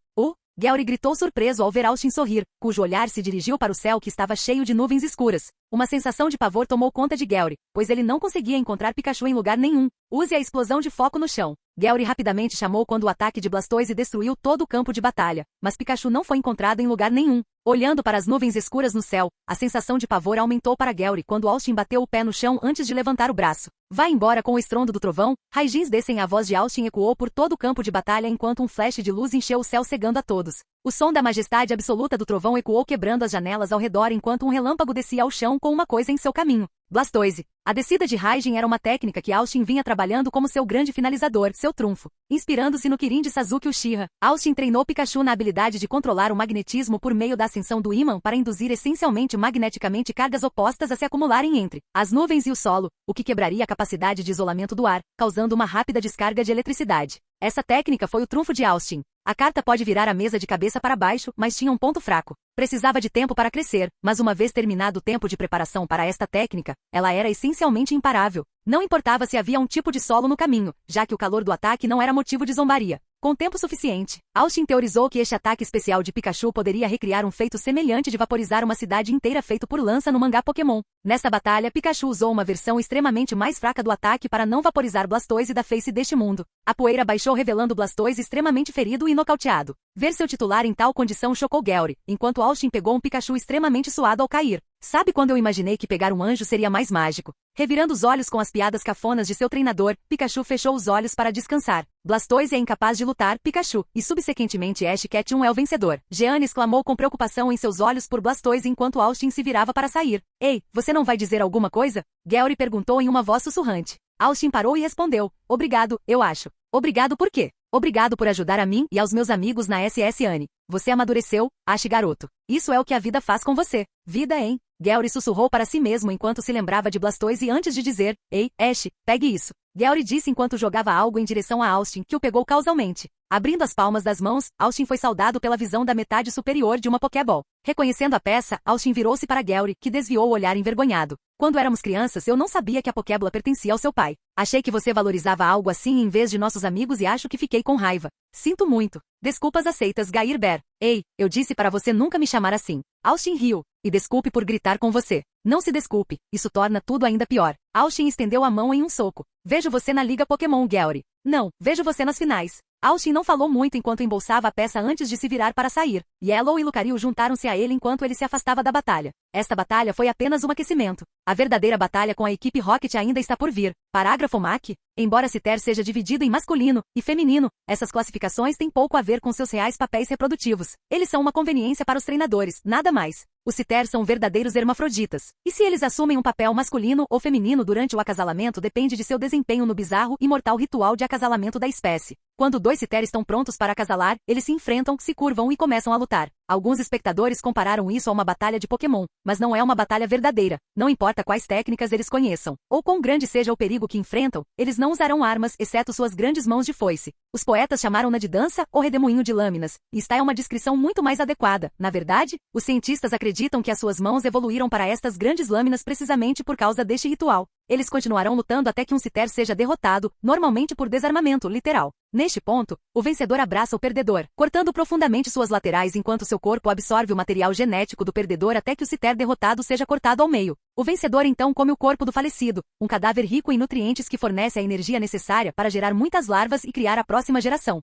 Gary gritou surpreso ao ver Austin sorrir, cujo olhar se dirigiu para o céu que estava cheio de nuvens escuras. Uma sensação de pavor tomou conta de Gary, pois ele não conseguia encontrar Pikachu em lugar nenhum. Use a explosão de foco no chão. Gary rapidamente chamou quando o ataque de Blastoise destruiu todo o campo de batalha, mas Pikachu não foi encontrado em lugar nenhum. Olhando para as nuvens escuras no céu, a sensação de pavor aumentou para Gary quando Austin bateu o pé no chão antes de levantar o braço. Vá embora com o estrondo do trovão, Raijins descem. A voz de Austin ecoou por todo o campo de batalha enquanto um flash de luz encheu o céu cegando a todos. O som da majestade absoluta do trovão ecoou quebrando as janelas ao redor enquanto um relâmpago descia ao chão com uma coisa em seu caminho. Blastoise. A descida de Raijin era uma técnica que Austin vinha trabalhando como seu grande finalizador, seu trunfo. Inspirando-se no Kirin de Sasuke Uchiha, Austin treinou Pikachu na habilidade de controlar o magnetismo por meio da ascensão do ímã para induzir essencialmente magneticamente cargas opostas a se acumularem entre as nuvens e o solo, o que quebraria a capacidade de isolamento do ar, causando uma rápida descarga de eletricidade. Essa técnica foi o trunfo de Austin. A carta pode virar a mesa de cabeça para baixo, mas tinha um ponto fraco. Precisava de tempo para crescer, mas uma vez terminado o tempo de preparação para esta técnica, ela era essencialmente imparável. Não importava se havia um tipo de solo no caminho, já que o calor do ataque não era motivo de zombaria. Com tempo suficiente, Austin teorizou que este ataque especial de Pikachu poderia recriar um feito semelhante de vaporizar uma cidade inteira feito por lança no mangá Pokémon. Nesta batalha, Pikachu usou uma versão extremamente mais fraca do ataque para não vaporizar Blastoise da face deste mundo. A poeira baixou revelando Blastoise extremamente ferido e nocauteado. Ver seu titular em tal condição chocou Gary, enquanto Austin pegou um Pikachu extremamente suado ao cair. Sabe quando eu imaginei que pegar um anjo seria mais mágico? Revirando os olhos com as piadas cafonas de seu treinador, Pikachu fechou os olhos para descansar. Blastoise é incapaz de lutar, Pikachu, e subsequentemente Ash Ketchum é o vencedor. Jeanne exclamou com preocupação em seus olhos por Blastoise enquanto Austin se virava para sair. Ei, você não vai dizer alguma coisa? Gary perguntou em uma voz sussurrante. Austin parou e respondeu. Obrigado, eu acho. Obrigado por quê? Obrigado por ajudar a mim e aos meus amigos na SS Anne. Você amadureceu, Ash garoto. Isso é o que a vida faz com você. Vida, hein? Gary sussurrou para si mesmo enquanto se lembrava de Blastoise antes de dizer, ei, Ash, pegue isso. Gary disse enquanto jogava algo em direção a Austin, que o pegou causalmente. Abrindo as palmas das mãos, Austin foi saudado pela visão da metade superior de uma Pokéball. Reconhecendo a peça, Austin virou-se para Gary, que desviou o olhar envergonhado. Quando éramos crianças, eu não sabia que a Pokébola pertencia ao seu pai. Achei que você valorizava algo assim em vez de nossos amigos e acho que fiquei com raiva. Sinto muito. Desculpas aceitas, Gair Bear. Ei, eu disse para você nunca me chamar assim. Austin riu. E desculpe por gritar com você. Não se desculpe, isso torna tudo ainda pior. Austin estendeu a mão em um soco. Vejo você na Liga Pokémon, Gary. Não, vejo você nas finais. Austin não falou muito enquanto embolsava a peça antes de se virar para sair. Yellow e Lucario juntaram-se a ele enquanto ele se afastava da batalha. Esta batalha foi apenas um aquecimento. A verdadeira batalha com a equipe Rocket ainda está por vir. Parágrafo Mac. Embora Citer seja dividido em masculino e feminino, essas classificações têm pouco a ver com seus reais papéis reprodutivos. Eles são uma conveniência para os treinadores, nada mais. Os Citer são verdadeiros hermafroditas. E se eles assumem um papel masculino ou feminino durante o acasalamento depende de seu desempenho no bizarro e mortal ritual de acasalamento da espécie. Quando dois Citer estão prontos para acasalar, eles se enfrentam, se curvam e começam a lutar. Alguns espectadores compararam isso a uma batalha de Pokémon, mas não é uma batalha verdadeira. Não importa quais técnicas eles conheçam, ou quão grande seja o perigo que enfrentam, eles não usarão armas, exceto suas grandes mãos de foice. Os poetas chamaram-na de dança ou redemoinho de lâminas, e esta é uma descrição muito mais adequada. Na verdade, os cientistas acreditam que as suas mãos evoluíram para estas grandes lâminas precisamente por causa deste ritual. Eles continuarão lutando até que um Citer seja derrotado, normalmente por desarmamento literal. Neste ponto, o vencedor abraça o perdedor, cortando profundamente suas laterais enquanto seu corpo absorve o material genético do perdedor até que o Citer derrotado seja cortado ao meio. O vencedor então come o corpo do falecido, um cadáver rico em nutrientes que fornece a energia necessária para gerar muitas larvas e criar a próxima geração.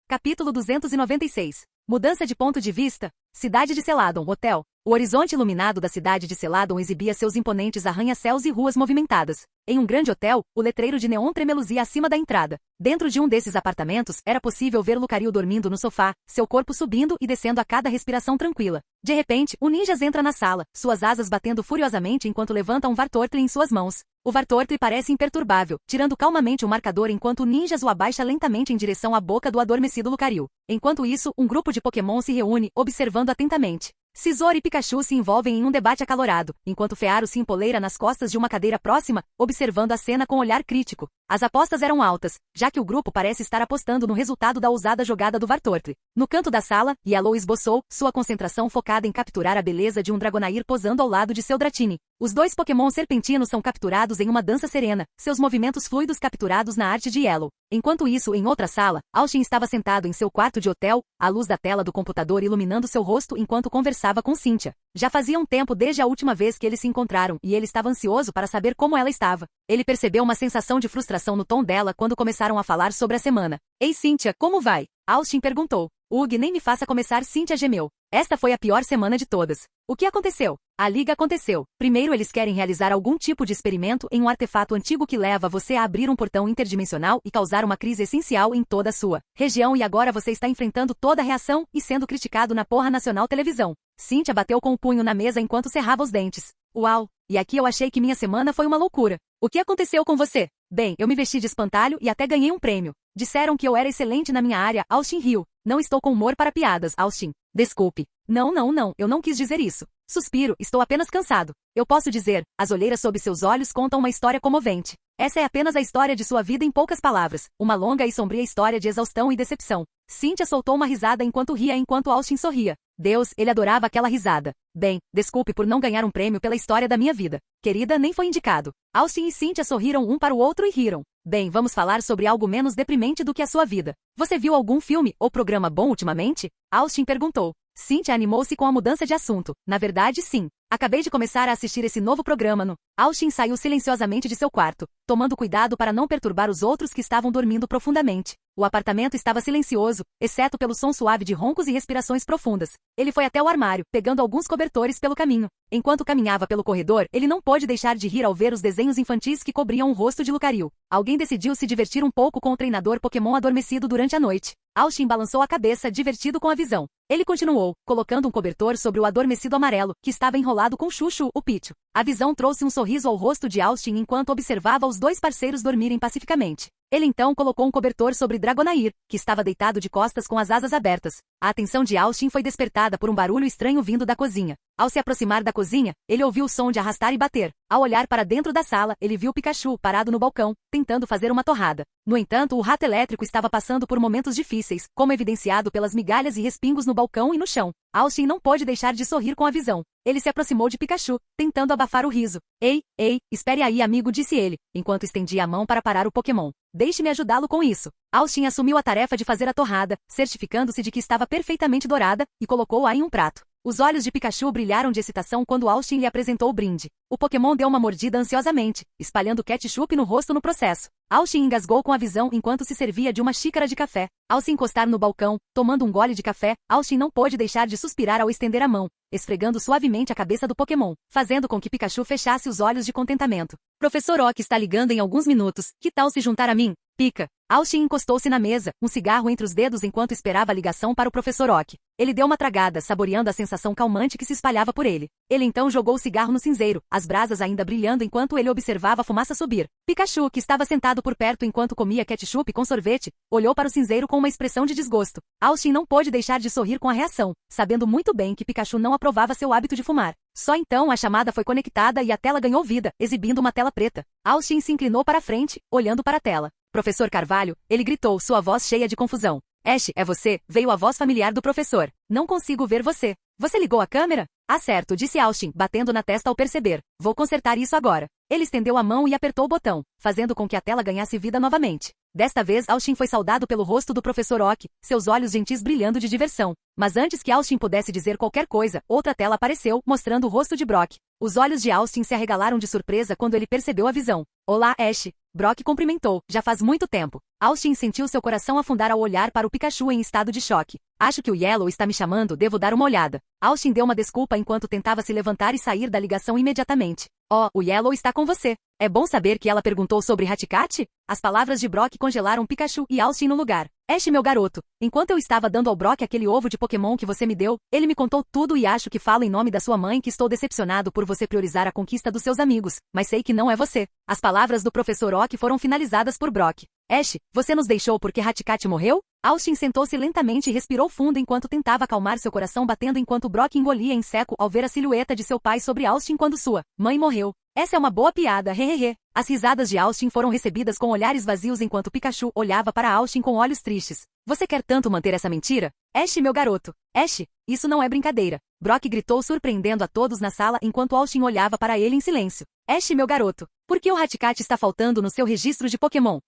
Capítulo 296. Mudança de ponto de vista. Cidade de Celadon, hotel. O horizonte iluminado da cidade de Celadon exibia seus imponentes arranha-céus e ruas movimentadas. Em um grande hotel, o letreiro de neon tremeluzia acima da entrada. Dentro de um desses apartamentos, era possível ver Lucario dormindo no sofá, seu corpo subindo e descendo a cada respiração tranquila. De repente, o ninjas entra na sala, suas asas batendo furiosamente enquanto levanta um Vartortle em suas mãos. O Vartortle parece imperturbável, tirando calmamente o marcador enquanto o ninjas o abaixa lentamente em direção à boca do adormecido Lucario. Enquanto isso, um grupo de Pokémon se reúne, observando atentamente. Scizor e Pikachu se envolvem em um debate acalorado, enquanto Fearu se empoleira nas costas de uma cadeira próxima, observando a cena com olhar crítico. As apostas eram altas, já que o grupo parece estar apostando no resultado da ousada jogada do Vartortle. No canto da sala, Yellow esboçou, sua concentração focada em capturar a beleza de um Dragonair posando ao lado de seu Dratini. Os dois Pokémon serpentinos são capturados em uma dança serena, seus movimentos fluidos capturados na arte de Yellow. Enquanto isso, em outra sala, Austin estava sentado em seu quarto de hotel, a luz da tela do computador iluminando seu rosto enquanto conversava com Cynthia. Já fazia um tempo desde a última vez que eles se encontraram e ele estava ansioso para saber como ela estava. Ele percebeu uma sensação de frustração no tom dela quando começaram a falar sobre a semana. Ei Cynthia, como vai? Austin perguntou. Ugh, nem me faça começar, Cynthia gemeu. Esta foi a pior semana de todas. O que aconteceu? A liga aconteceu. Primeiro eles querem realizar algum tipo de experimento em um artefato antigo que leva você a abrir um portão interdimensional e causar uma crise essencial em toda a sua região e agora você está enfrentando toda a reação e sendo criticado na porra nacional televisão. Cynthia bateu com o punho na mesa enquanto cerrava os dentes. Uau! E aqui eu achei que minha semana foi uma loucura. O que aconteceu com você? Bem, eu me vesti de espantalho e até ganhei um prêmio. Disseram que eu era excelente na minha área, Austin riu. Não estou com humor para piadas, Austin. Desculpe. Não, eu não quis dizer isso. Suspiro, estou apenas cansado. Eu posso dizer, as olheiras sob seus olhos contam uma história comovente. Essa é apenas a história de sua vida em poucas palavras, uma longa e sombria história de exaustão e decepção. Cynthia soltou uma risada enquanto ria enquanto Austin sorria. Deus, ele adorava aquela risada. Bem, desculpe por não ganhar um prêmio pela história da minha vida. Querida, nem foi indicado. Austin e Cynthia sorriram um para o outro e riram. Bem, vamos falar sobre algo menos deprimente do que a sua vida. Você viu algum filme ou programa bom ultimamente? Austin perguntou. Cynthia animou-se com a mudança de assunto. Na verdade, sim. Acabei de começar a assistir esse novo programa no... Austin saiu silenciosamente de seu quarto, tomando cuidado para não perturbar os outros que estavam dormindo profundamente. O apartamento estava silencioso, exceto pelo som suave de roncos e respirações profundas. Ele foi até o armário, pegando alguns cobertores pelo caminho. Enquanto caminhava pelo corredor, ele não pôde deixar de rir ao ver os desenhos infantis que cobriam o rosto de Lucario. Alguém decidiu se divertir um pouco com o treinador Pokémon adormecido durante a noite. Austin balançou a cabeça, divertido com a visão. Ele continuou, colocando um cobertor sobre o adormecido amarelo, que estava enrolado com Chuchu, o Pichu. A visão trouxe um sorriso ao rosto de Austin enquanto observava os dois parceiros dormirem pacificamente. Ele então colocou um cobertor sobre Dragonair, que estava deitado de costas com as asas abertas. A atenção de Austin foi despertada por um barulho estranho vindo da cozinha. Ao se aproximar da cozinha, ele ouviu o som de arrastar e bater. Ao olhar para dentro da sala, ele viu Pikachu parado no balcão, tentando fazer uma torrada. No entanto, o rato elétrico estava passando por momentos difíceis, como evidenciado pelas migalhas e respingos no balcão e no chão. Austin não pôde deixar de sorrir com a visão. Ele se aproximou de Pikachu, tentando abafar o riso. Ei, espere aí, amigo, disse ele, enquanto estendia a mão para parar o Pokémon. Deixe-me ajudá-lo com isso. Austin assumiu a tarefa de fazer a torrada, certificando-se de que estava perfeitamente dourada, e colocou-a em um prato. Os olhos de Pikachu brilharam de excitação quando Austin lhe apresentou o brinde. O Pokémon deu uma mordida ansiosamente, espalhando ketchup no rosto no processo. Austin engasgou com a visão enquanto se servia de uma xícara de café. Ao se encostar no balcão, tomando um gole de café, Austin não pôde deixar de suspirar ao estender a mão, esfregando suavemente a cabeça do Pokémon, fazendo com que Pikachu fechasse os olhos de contentamento. Professor Oak está ligando em alguns minutos, que tal se juntar a mim? Pica. Austin encostou-se na mesa, um cigarro entre os dedos enquanto esperava a ligação para o Professor Oak. Ele deu uma tragada, saboreando a sensação calmante que se espalhava por ele. Ele então jogou o cigarro no cinzeiro, as brasas ainda brilhando enquanto ele observava a fumaça subir. Pikachu, que estava sentado por perto enquanto comia ketchup com sorvete, olhou para o cinzeiro com uma expressão de desgosto. Austin não pôde deixar de sorrir com a reação, sabendo muito bem que Pikachu não aprovava seu hábito de fumar. Só então a chamada foi conectada e a tela ganhou vida, exibindo uma tela preta. Austin se inclinou para a frente, olhando para a tela. Professor Carvalho, ele gritou, sua voz cheia de confusão. Ash, é você? Veio a voz familiar do professor. Não consigo ver você. Você ligou a câmera? Ah, certo, disse Austin, batendo na testa ao perceber. Vou consertar isso agora. Ele estendeu a mão e apertou o botão, fazendo com que a tela ganhasse vida novamente. Desta vez, Austin foi saudado pelo rosto do Professor Oak, seus olhos gentis brilhando de diversão. Mas antes que Austin pudesse dizer qualquer coisa, outra tela apareceu, mostrando o rosto de Brock. Os olhos de Austin se arregalaram de surpresa quando ele percebeu a visão. Olá, Ash. Brock cumprimentou. Já faz muito tempo. Austin sentiu seu coração afundar ao olhar para o Pikachu em estado de choque. Acho que o Yellow está me chamando, devo dar uma olhada. Austin deu uma desculpa enquanto tentava se levantar e sair da ligação imediatamente. Oh, o Yellow está com você. É bom saber que ela perguntou sobre Hatcat? As palavras de Brock congelaram Pikachu e Austin no lugar. Ash, meu garoto, enquanto eu estava dando ao Brock aquele ovo de Pokémon que você me deu, ele me contou tudo e acho que falo em nome da sua mãe que estou decepcionado por você priorizar a conquista dos seus amigos, mas sei que não é você. As palavras do Professor Oak foram finalizadas por Brock. Ash, você nos deixou porque Hatcat morreu? Austin sentou-se lentamente e respirou fundo enquanto tentava acalmar seu coração batendo enquanto Brock engolia em seco ao ver a silhueta de seu pai sobre Austin quando sua mãe morreu. Essa é uma boa piada, hehehe. As risadas de Austin foram recebidas com olhares vazios enquanto Pikachu olhava para Austin com olhos tristes. Você quer tanto manter essa mentira? Ash, meu garoto. Ash, isso não é brincadeira. Brock gritou surpreendendo a todos na sala enquanto Austin olhava para ele em silêncio. Ash, meu garoto. Por que o Hatcat está faltando no seu registro de Pokémon?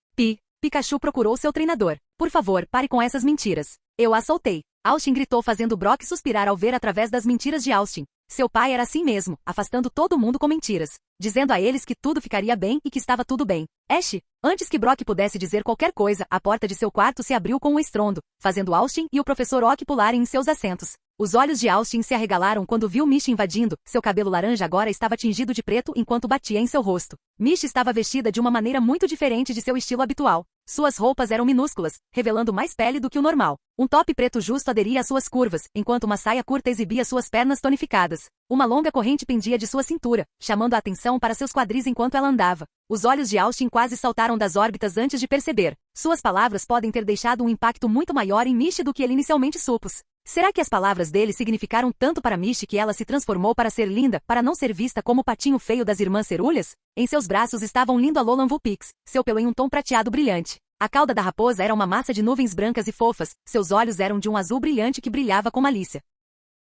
Pikachu procurou seu treinador. Por favor, pare com essas mentiras. Eu a soltei. Austin gritou fazendo Brock suspirar ao ver através das mentiras de Austin. Seu pai era assim mesmo, afastando todo mundo com mentiras, dizendo a eles que tudo ficaria bem e que estava tudo bem. Ash, antes que Brock pudesse dizer qualquer coisa, a porta de seu quarto se abriu com um estrondo, fazendo Austin e o Professor Oak pularem em seus assentos. Os olhos de Austin se arregalaram quando viu Mish invadindo. Seu cabelo laranja agora estava tingido de preto enquanto batia em seu rosto. Mish estava vestida de uma maneira muito diferente de seu estilo habitual. Suas roupas eram minúsculas, revelando mais pele do que o normal. Um top preto justo aderia às suas curvas, enquanto uma saia curta exibia suas pernas tonificadas. Uma longa corrente pendia de sua cintura, chamando a atenção para seus quadris enquanto ela andava. Os olhos de Austin quase saltaram das órbitas antes de perceber. Suas palavras podem ter deixado um impacto muito maior em Mish do que ele inicialmente supôs. Será que as palavras dele significaram tanto para Mish que ela se transformou para ser linda, para não ser vista como o patinho feio das irmãs Cerulhas? Em seus braços estava um lindo Alolan Vulpix, seu pelo em um tom prateado brilhante. A cauda da raposa era uma massa de nuvens brancas e fofas, seus olhos eram de um azul brilhante que brilhava com malícia.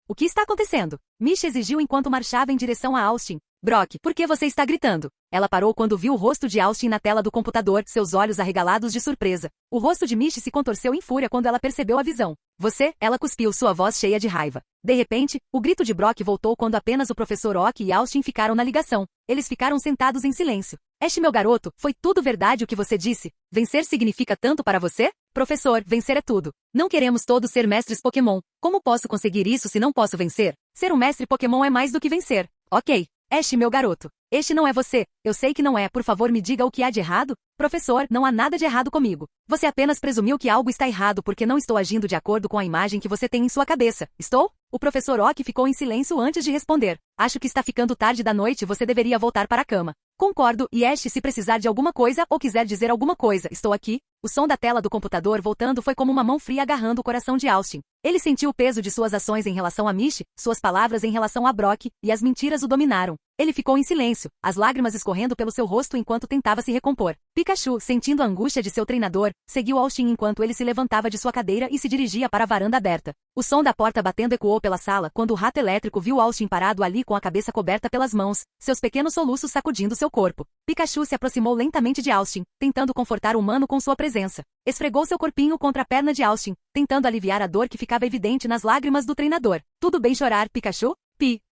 O que está acontecendo? Mish exigiu enquanto marchava em direção a Austin. Brock, por que você está gritando? Ela parou quando viu o rosto de Austin na tela do computador, seus olhos arregalados de surpresa. O rosto de Mish se contorceu em fúria quando ela percebeu a visão. Você, ela cuspiu sua voz cheia de raiva. De repente, o grito de Brock voltou quando apenas o Professor Oak e Austin ficaram na ligação. Eles ficaram sentados em silêncio. Ash, meu garoto, foi tudo verdade o que você disse? Vencer significa tanto para você? Professor, vencer é tudo. Não queremos todos ser mestres Pokémon. Como posso conseguir isso se não posso vencer? Ser um mestre Pokémon é mais do que vencer. Ok. Ash, meu garoto. Este não é você. Eu sei que não é. Por favor, me diga o que há de errado? Professor, não há nada de errado comigo. Você apenas presumiu que algo está errado porque não estou agindo de acordo com a imagem que você tem em sua cabeça. Estou? O Professor Oak ficou em silêncio antes de responder. Acho que está ficando tarde da noite e você deveria voltar para a cama. Concordo, e Ash, se precisar de alguma coisa ou quiser dizer alguma coisa, estou aqui. O som da tela do computador voltando foi como uma mão fria agarrando o coração de Austin. Ele sentiu o peso de suas ações em relação a Mish, suas palavras em relação a Brock, e as mentiras o dominaram. Ele ficou em silêncio, as lágrimas escorrendo pelo seu rosto enquanto tentava se recompor. Pikachu, sentindo a angústia de seu treinador, seguiu Austin enquanto ele se levantava de sua cadeira e se dirigia para a varanda aberta. O som da porta batendo ecoou pela sala quando o rato elétrico viu Austin parado ali com a cabeça coberta pelas mãos, seus pequenos soluços sacudindo seu corpo. Pikachu se aproximou lentamente de Austin, tentando confortar o humano com sua presença. Esfregou seu corpinho contra a perna de Austin, tentando aliviar a dor que ficava evidente nas lágrimas do treinador. Tudo bem chorar, Pikachu?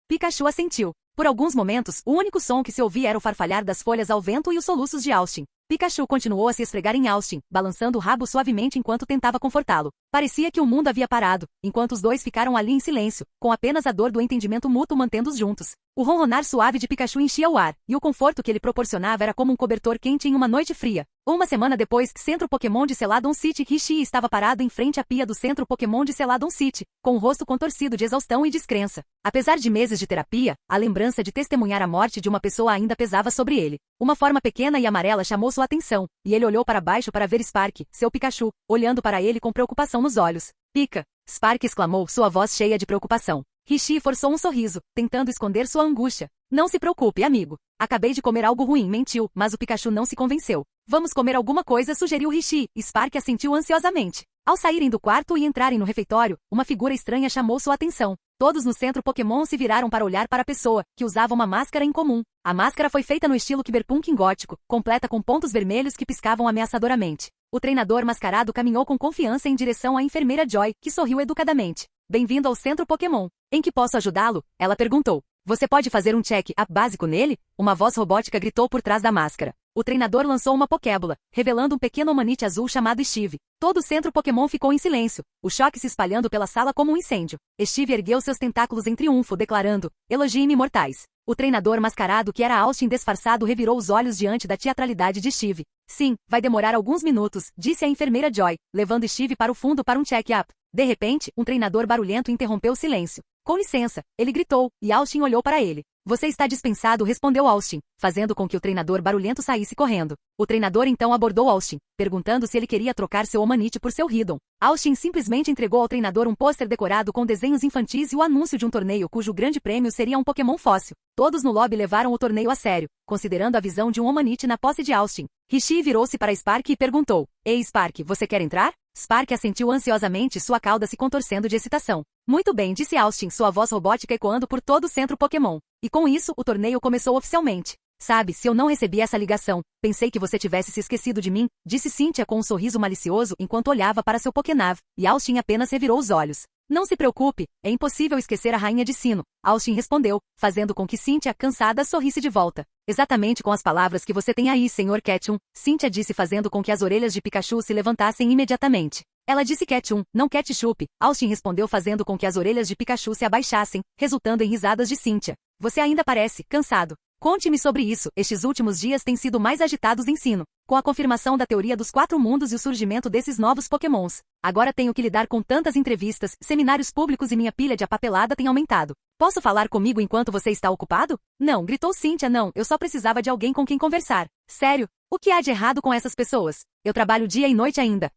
Pikachu assentiu. Por alguns momentos, o único som que se ouvia era o farfalhar das folhas ao vento e os soluços de Austin. Pikachu continuou a se esfregar em Austin, balançando o rabo suavemente enquanto tentava confortá-lo. Parecia que o mundo havia parado, enquanto os dois ficaram ali em silêncio, com apenas a dor do entendimento mútuo mantendo-os juntos. O ronronar suave de Pikachu enchia o ar, e o conforto que ele proporcionava era como um cobertor quente em uma noite fria. Uma semana depois, Centro Pokémon de Celadon City, Rishi estava parado em frente à pia do Centro Pokémon de Celadon City, com o rosto contorcido de exaustão e descrença. Apesar de meses de terapia, a lembrança de testemunhar a morte de uma pessoa ainda pesava sobre ele. Uma forma pequena e amarela chamou sua atenção, e ele olhou para baixo para ver Spark, seu Pikachu, olhando para ele com preocupação nos olhos. Pica! Spark exclamou, sua voz cheia de preocupação. Rishi forçou um sorriso, tentando esconder sua angústia. Não se preocupe, amigo. Acabei de comer algo ruim, mentiu, mas o Pikachu não se convenceu. Vamos comer alguma coisa, sugeriu Rishi. Spark assentiu ansiosamente. Ao saírem do quarto e entrarem no refeitório, uma figura estranha chamou sua atenção. Todos no centro Pokémon se viraram para olhar para a pessoa, que usava uma máscara em comum. A máscara foi feita no estilo cyberpunk gótico, completa com pontos vermelhos que piscavam ameaçadoramente. O treinador mascarado caminhou com confiança em direção à enfermeira Joy, que sorriu educadamente. Bem-vindo ao centro Pokémon. Em que posso ajudá-lo? Ela perguntou. Você pode fazer um check-up básico nele? Uma voz robótica gritou por trás da máscara. o treinador lançou uma Pokébola, revelando um pequeno Omanite azul chamado Steve. Todo o centro Pokémon ficou em silêncio, o choque se espalhando pela sala como um incêndio. Steve ergueu seus tentáculos em triunfo, declarando: "Elogiem-me, mortais." O treinador mascarado que era Austin disfarçado revirou os olhos diante da teatralidade de Steve. "Sim, vai demorar alguns minutos", disse a enfermeira Joy, levando Steve para o fundo para um check-up. De repente, um treinador barulhento interrompeu o silêncio. "Com licença", ele gritou, e Austin olhou para ele. "Você está dispensado", respondeu Austin, fazendo com que o treinador barulhento saísse correndo. O treinador então abordou Austin, perguntando se ele queria trocar seu Omanite por seu Hiddon. Austin simplesmente entregou ao treinador um pôster decorado com desenhos infantis e o anúncio de um torneio cujo grande prêmio seria um Pokémon fóssil. Todos no lobby levaram o torneio a sério, considerando a visão de um Omanite na posse de Austin. Rishi virou-se para Spark e perguntou: "Ei, Spark, você quer entrar?" Spark assentiu ansiosamente, sua cauda se contorcendo de excitação. "Muito bem", disse Austin, sua voz robótica ecoando por todo o centro Pokémon. E com isso, o torneio começou oficialmente. "Sabe, se eu não recebi essa ligação, pensei que você tivesse se esquecido de mim", disse Cynthia com um sorriso malicioso enquanto olhava para seu Pokénav, e Austin apenas revirou os olhos. "Não se preocupe, é impossível esquecer a Rainha de Sino", Austin respondeu, fazendo com que Cynthia, cansada, sorrisse de volta. "Exatamente com as palavras que você tem aí, Sr. Ketchum", Cynthia disse, fazendo com que as orelhas de Pikachu se levantassem imediatamente. "Ela disse Ketchum, não Ketchup", Austin respondeu, fazendo com que as orelhas de Pikachu se abaixassem, resultando em risadas de Cynthia. "Você ainda parece cansado. Conte-me sobre isso, estes últimos dias têm sido mais agitados em Sino, com a confirmação da teoria dos 4 mundos e o surgimento desses novos Pokémons. Agora tenho que lidar com tantas entrevistas, seminários públicos e minha pilha de apapelada tem aumentado. Posso falar comigo enquanto você está ocupado?" "Não", gritou Cynthia, "não, eu só precisava de alguém com quem conversar." "Sério? O que há de errado com essas pessoas? Eu trabalho dia e noite ainda."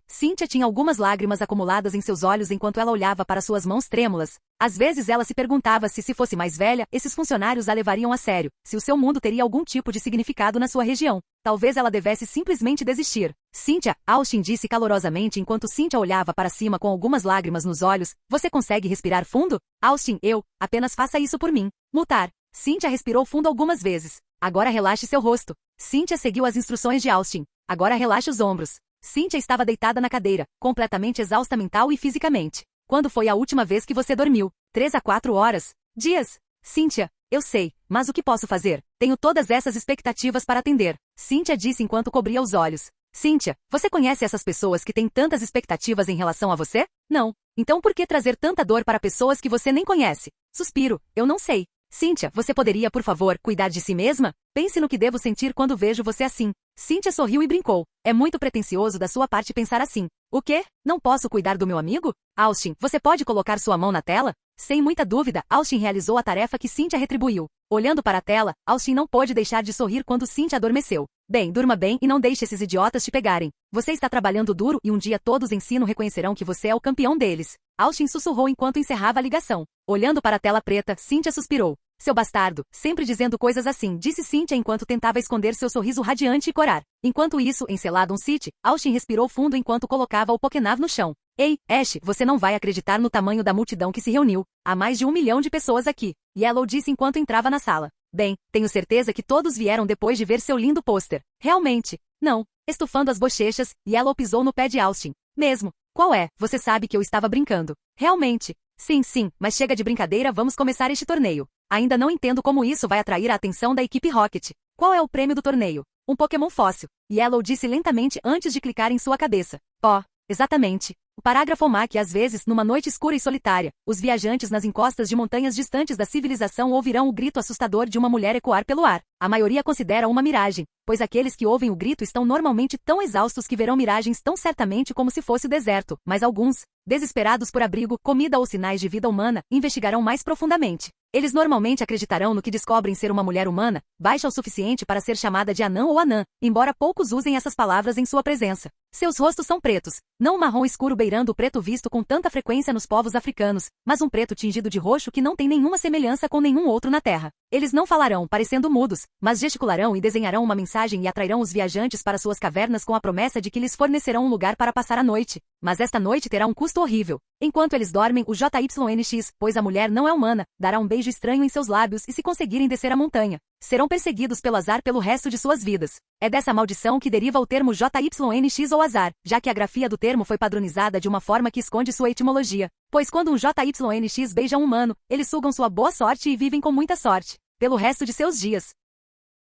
Cynthia tinha algumas lágrimas acumuladas em seus olhos enquanto ela olhava para suas mãos trêmulas. Às vezes ela se perguntava se fosse mais velha, esses funcionários a levariam a sério, se o seu mundo teria algum tipo de significado na sua região. Talvez ela devesse simplesmente desistir. "Cynthia", Austin disse calorosamente enquanto Cynthia olhava para cima com algumas lágrimas nos olhos, "você consegue respirar fundo?" "Austin, apenas faça isso por mim." "Mutar." Cynthia respirou fundo algumas vezes. "Agora relaxe seu rosto." Cynthia seguiu as instruções de Austin. "Agora relaxe os ombros." Cynthia estava deitada na cadeira, completamente exausta mental e fisicamente. "Quando foi a última vez que você dormiu?" 3 a 4 horas. Dias. "Cynthia, eu sei, mas o que posso fazer? Tenho todas essas expectativas para atender." Cynthia disse enquanto cobria os olhos. "Cynthia, você conhece essas pessoas que têm tantas expectativas em relação a você?" "Não. Então por que trazer tanta dor para pessoas que você nem conhece?" Suspiro. "Eu não sei." "Cynthia, você poderia, por favor, cuidar de si mesma? Pense no que devo sentir quando vejo você assim." Cynthia sorriu e brincou. "É muito pretensioso da sua parte pensar assim." "O quê? Não posso cuidar do meu amigo?" "Austin, você pode colocar sua mão na tela?" Sem muita dúvida, Austin realizou a tarefa que Cynthia retribuiu. Olhando para a tela, Austin não pôde deixar de sorrir quando Cynthia adormeceu. "Bem, durma bem e não deixe esses idiotas te pegarem. Você está trabalhando duro e um dia todos em Sino reconhecerão que você é o campeão deles." Austin sussurrou enquanto encerrava a ligação. Olhando para a tela preta, Cynthia suspirou. "Seu bastardo, sempre dizendo coisas assim", disse Cynthia enquanto tentava esconder seu sorriso radiante e corar. Enquanto isso, em Celadon City, Austin respirou fundo enquanto colocava o Pokénav no chão. "Ei, Ash, você não vai acreditar no tamanho da multidão que se reuniu. Há mais de 1 milhão de pessoas aqui." Yellow disse enquanto entrava na sala. "Bem, tenho certeza que todos vieram depois de ver seu lindo pôster." "Realmente?" "Não." Estufando as bochechas, Yellow pisou no pé de Austin. "Mesmo? Qual é? Você sabe que eu estava brincando." "Realmente?" Sim, mas chega de brincadeira, vamos começar este torneio." "Ainda não entendo como isso vai atrair a atenção da equipe Rocket." "Qual é o prêmio do torneio?" "Um Pokémon fóssil." Yellow disse lentamente antes de clicar em sua cabeça. "Oh, exatamente." O parágrafo MAC. Às vezes, numa noite escura e solitária, os viajantes nas encostas de montanhas distantes da civilização ouvirão o grito assustador de uma mulher ecoar pelo ar. A maioria considera uma miragem, pois aqueles que ouvem o grito estão normalmente tão exaustos que verão miragens tão certamente como se fosse o deserto, mas alguns, desesperados por abrigo, comida ou sinais de vida humana, investigarão mais profundamente. Eles normalmente acreditarão no que descobrem ser uma mulher humana, baixa o suficiente para ser chamada de anã ou anã, embora poucos usem essas palavras em sua presença. Seus rostos são pretos, não um marrom escuro beirando o preto visto com tanta frequência nos povos africanos, mas um preto tingido de roxo que não tem nenhuma semelhança com nenhum outro na Terra. Eles não falarão, parecendo mudos, mas gesticularão e desenharão uma mensagem e atrairão os viajantes para suas cavernas com a promessa de que lhes fornecerão um lugar para passar a noite. Mas esta noite terá um custo horrível. Enquanto eles dormem, o JYNX, pois a mulher não é humana, dará um beijo estranho em seus lábios e se conseguirem descer a montanha, serão perseguidos pelo azar pelo resto de suas vidas. É dessa maldição que deriva o termo JYNX ou azar, já que a grafia do termo foi padronizada de uma forma que esconde sua etimologia. Pois quando um JYNX beija um humano, eles sugam sua boa sorte e vivem com muita sorte pelo resto de seus dias.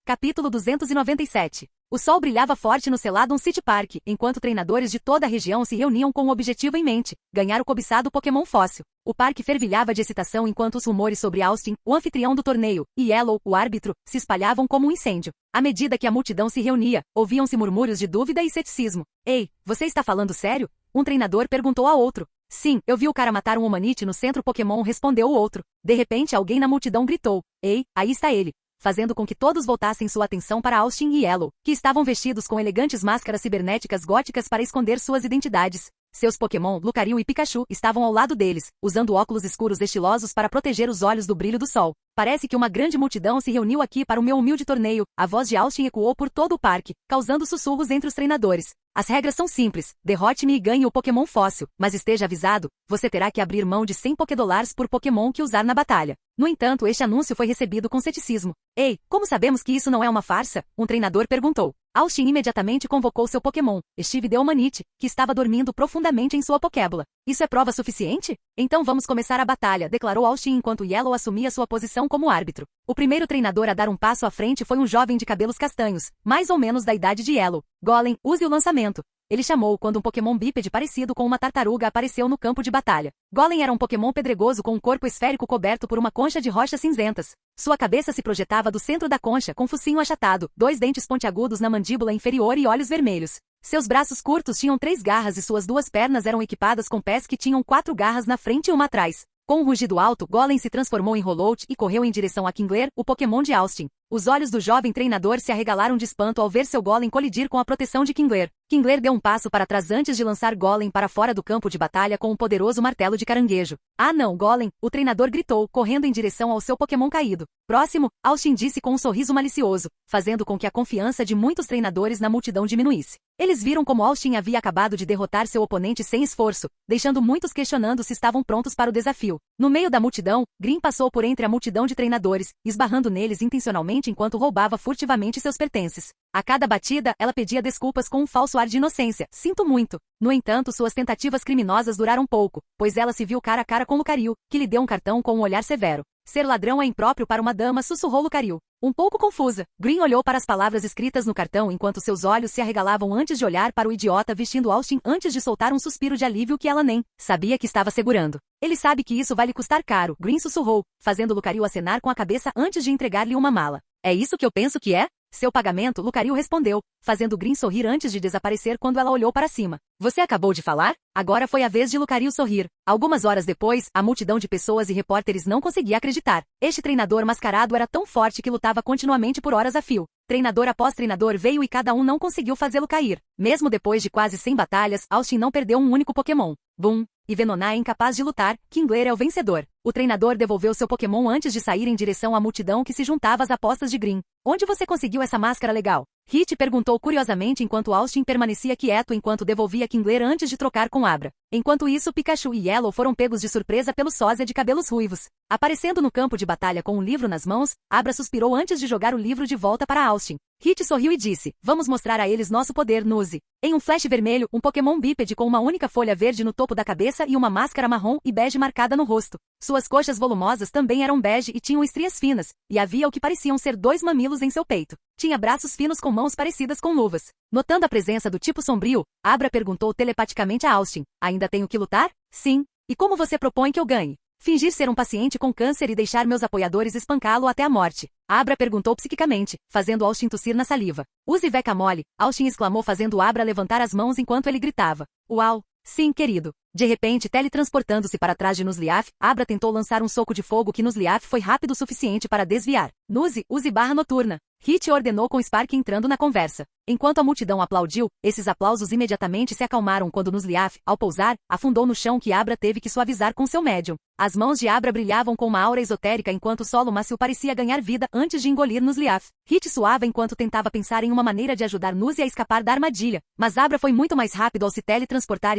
Capítulo 297. O sol brilhava forte no Celadon City Park, enquanto treinadores de toda a região se reuniam com um objetivo em mente: ganhar o cobiçado Pokémon fóssil. O parque fervilhava de excitação enquanto os rumores sobre Austin, o anfitrião do torneio, e Yellow, o árbitro, se espalhavam como um incêndio. À medida que a multidão se reunia, ouviam-se murmúrios de dúvida e ceticismo. Ei, você está falando sério? Um treinador perguntou a outro. Sim, eu vi o cara matar um Omanite no centro Pokémon, respondeu o outro. De repente alguém na multidão gritou: Ei, aí está ele! Fazendo com que todos voltassem sua atenção para Austin e Yellow, que estavam vestidos com elegantes máscaras cibernéticas góticas para esconder suas identidades. Seus Pokémon, Lucario e Pikachu, estavam ao lado deles, usando óculos escuros estilosos para proteger os olhos do brilho do sol. Parece que uma grande multidão se reuniu aqui para o meu humilde torneio. A voz de Austin ecoou por todo o parque, causando sussurros entre os treinadores. As regras são simples: derrote-me e ganhe o Pokémon fóssil, mas esteja avisado, você terá que abrir mão de 100 Pokédolars por Pokémon que usar na batalha. No entanto, este anúncio foi recebido com ceticismo. Ei, como sabemos que isso não é uma farsa? Um treinador perguntou. Austin imediatamente convocou seu Pokémon, Steve de Omanite, que estava dormindo profundamente em sua Pokébola. Isso é prova suficiente? Então vamos começar a batalha, declarou Austin enquanto Yellow assumia sua posição como árbitro. O primeiro treinador a dar um passo à frente foi um jovem de cabelos castanhos, mais ou menos da idade de Yellow. Golem, use o lançamento. Ele chamou quando um Pokémon bípede parecido com uma tartaruga apareceu no campo de batalha. Golem era um Pokémon pedregoso com um corpo esférico coberto por uma concha de rochas cinzentas. Sua cabeça se projetava do centro da concha com focinho achatado, 2 dentes pontiagudos na mandíbula inferior e olhos vermelhos. Seus braços curtos tinham 3 garras e suas 2 pernas eram equipadas com pés que tinham 4 garras na frente e uma atrás. Com um rugido alto, Golem se transformou em Holout e correu em direção a Kingler, o Pokémon de Austin. Os olhos do jovem treinador se arregalaram de espanto ao ver seu Golem colidir com a proteção de Kingler. Kingler deu um passo para trás antes de lançar Golem para fora do campo de batalha com um poderoso martelo de caranguejo. Ah não, Golem! O treinador gritou, correndo em direção ao seu Pokémon caído. Próximo, Austin disse com um sorriso malicioso, fazendo com que a confiança de muitos treinadores na multidão diminuísse. Eles viram como Austin havia acabado de derrotar seu oponente sem esforço, deixando muitos questionando se estavam prontos para o desafio. No meio da multidão, Green passou por entre a multidão de treinadores, esbarrando neles intencionalmente enquanto roubava furtivamente seus pertences. A cada batida, ela pedia desculpas com um falso ar de inocência. Sinto muito. No entanto, suas tentativas criminosas duraram pouco, pois ela se viu cara a cara com Lucario, que lhe deu um cartão com um olhar severo. Ser ladrão é impróprio para uma dama, sussurrou Lucario. Um pouco confusa, Green olhou para as palavras escritas no cartão enquanto seus olhos se arregalavam antes de olhar para o idiota vestindo Austin antes de soltar um suspiro de alívio que ela nem sabia que estava segurando. Ele sabe que isso vai lhe custar caro, Green sussurrou, fazendo Lucario acenar com a cabeça antes de entregar-lhe uma mala. É isso que eu penso que é? Seu pagamento, Lucario respondeu, fazendo Green sorrir antes de desaparecer quando ela olhou para cima. Você acabou de falar? Agora foi a vez de Lucario sorrir. Algumas horas depois, a multidão de pessoas e repórteres não conseguia acreditar. Este treinador mascarado era tão forte que lutava continuamente por horas a fio. Treinador após treinador veio e cada um não conseguiu fazê-lo cair. Mesmo depois de quase 100 batalhas, Austin não perdeu um único Pokémon. Boom! E Venonat é incapaz de lutar, Kingler é o vencedor. O treinador devolveu seu Pokémon antes de sair em direção à multidão que se juntava às apostas de Green. Onde você conseguiu essa máscara legal? Hit perguntou curiosamente enquanto Austin permanecia quieto enquanto devolvia Kingler antes de trocar com Abra. Enquanto isso, Pikachu e Yellow foram pegos de surpresa pelo sósia de cabelos ruivos. Aparecendo no campo de batalha com um livro nas mãos, Abra suspirou antes de jogar o livro de volta para Austin. Hit sorriu e disse, vamos mostrar a eles nosso poder, Nuzi. Em um flash vermelho, um Pokémon bípede com uma única folha verde no topo da cabeça e uma máscara marrom e bege marcada no rosto. Suas coxas volumosas também eram bege e tinham estrias finas, e havia o que pareciam ser 2 mamilos em seu peito. Tinha braços finos com mãos parecidas com luvas. Notando a presença do tipo sombrio, Abra perguntou telepaticamente a Austin, ainda tenho que lutar? Sim. E como você propõe que eu ganhe? Fingir ser um paciente com câncer e deixar meus apoiadores espancá-lo até a morte. Abra perguntou psiquicamente, fazendo Austin tossir na saliva. Use Veca Mole, Austin exclamou fazendo Abra levantar as mãos enquanto ele gritava. Uau! Sim, querido. De repente, teletransportando-se para trás de Nuzleaf, Abra tentou lançar um soco de fogo que Nuzleaf foi rápido o suficiente para desviar. Nuzi, use barra noturna. Hit ordenou com Spark entrando na conversa. Enquanto a multidão aplaudiu, esses aplausos imediatamente se acalmaram quando Nuzleaf, ao pousar, afundou no chão que Abra teve que suavizar com seu médium. As mãos de Abra brilhavam com uma aura esotérica enquanto o solo macio parecia ganhar vida antes de engolir Nuzleaf. Hit suava enquanto tentava pensar em uma maneira de ajudar Nuzi a escapar da armadilha, mas Abra foi muito mais rápido ao se teletransportar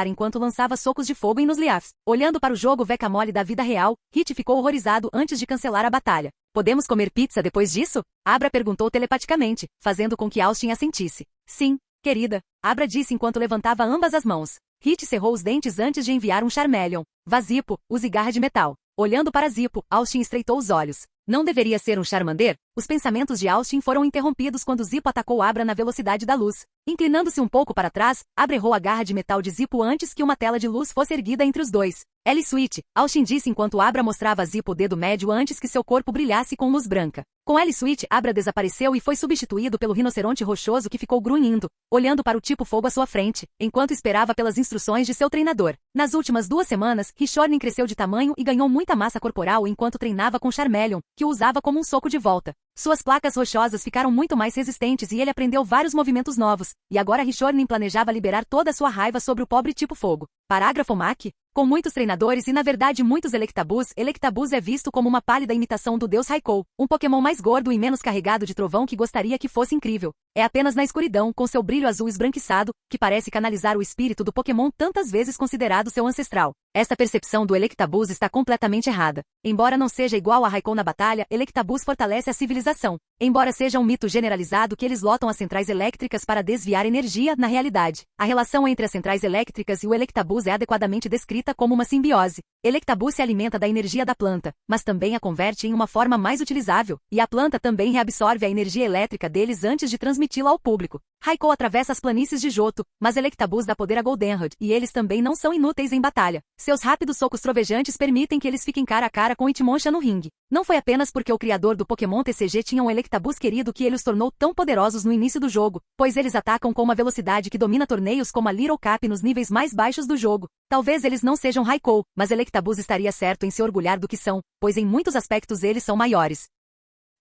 enquanto lançava socos de fogo em Nuzleaf. Olhando para o jogo Veca Mole da vida real, Hit ficou horrorizado antes de cancelar a batalha. Podemos comer pizza depois disso? Abra perguntou telepaticamente, fazendo com que Austin assentisse. Sim, querida, Abra disse enquanto levantava ambas as mãos. Hit cerrou os dentes antes de enviar um Charmeleon. Vá Zippo, use garra de metal. Olhando para Zippo, Austin estreitou os olhos. Não deveria ser um Charmander? Os pensamentos de Austin foram interrompidos quando Zippo atacou Abra na velocidade da luz. Inclinando-se um pouco para trás, Abra errou a garra de metal de Zippo antes que uma tela de luz fosse erguida entre os dois. L-Switch, Austin disse enquanto Abra mostrava a Zippo o dedo médio antes que seu corpo brilhasse com luz branca. Com L-Switch, Abra desapareceu e foi substituído pelo rinoceronte rochoso que ficou grunhindo, olhando para o tipo fogo à sua frente, enquanto esperava pelas instruções de seu treinador. Nas últimas 2 semanas, Rishornin cresceu de tamanho e ganhou muita massa corporal enquanto treinava com Charmeleon, que o usava como um soco de volta. Suas placas rochosas ficaram muito mais resistentes e ele aprendeu vários movimentos novos, e agora Rishornin planejava liberar toda a sua raiva sobre o pobre tipo fogo. Parágrafo MAC. Com muitos treinadores e na verdade muitos Electabuzz, Electabuzz é visto como uma pálida imitação do deus Raikou, um Pokémon mais gordo e menos carregado de trovão que gostaria que fosse incrível. É apenas na escuridão, com seu brilho azul esbranquiçado, que parece canalizar o espírito do Pokémon tantas vezes considerado seu ancestral. Esta percepção do Electabuzz está completamente errada. Embora não seja igual a Raikou na batalha, Electabuzz fortalece a civilização. Embora seja um mito generalizado que eles lotam as centrais elétricas para desviar energia, na realidade, a relação entre as centrais elétricas e o Electabuzz é adequadamente descrita como uma simbiose. Electabuzz se alimenta da energia da planta, mas também a converte em uma forma mais utilizável, e a planta também reabsorve a energia elétrica deles antes de transmiti-la ao público. Raikou atravessa as planícies de Johto, mas Electabuzz dá poder a Goldenrod, e eles também não são inúteis em batalha. Seus rápidos socos trovejantes permitem que eles fiquem cara a cara com Hitmonchan no ringue. Não foi apenas porque o criador do Pokémon TCG tinha um Electabuzz querido que ele os tornou tão poderosos no início do jogo, pois eles atacam com uma velocidade que domina torneios como a Little Cup nos níveis mais baixos do jogo. Talvez eles não sejam Raikou, mas Electabuzz estaria certo em se orgulhar do que são, pois em muitos aspectos eles são maiores.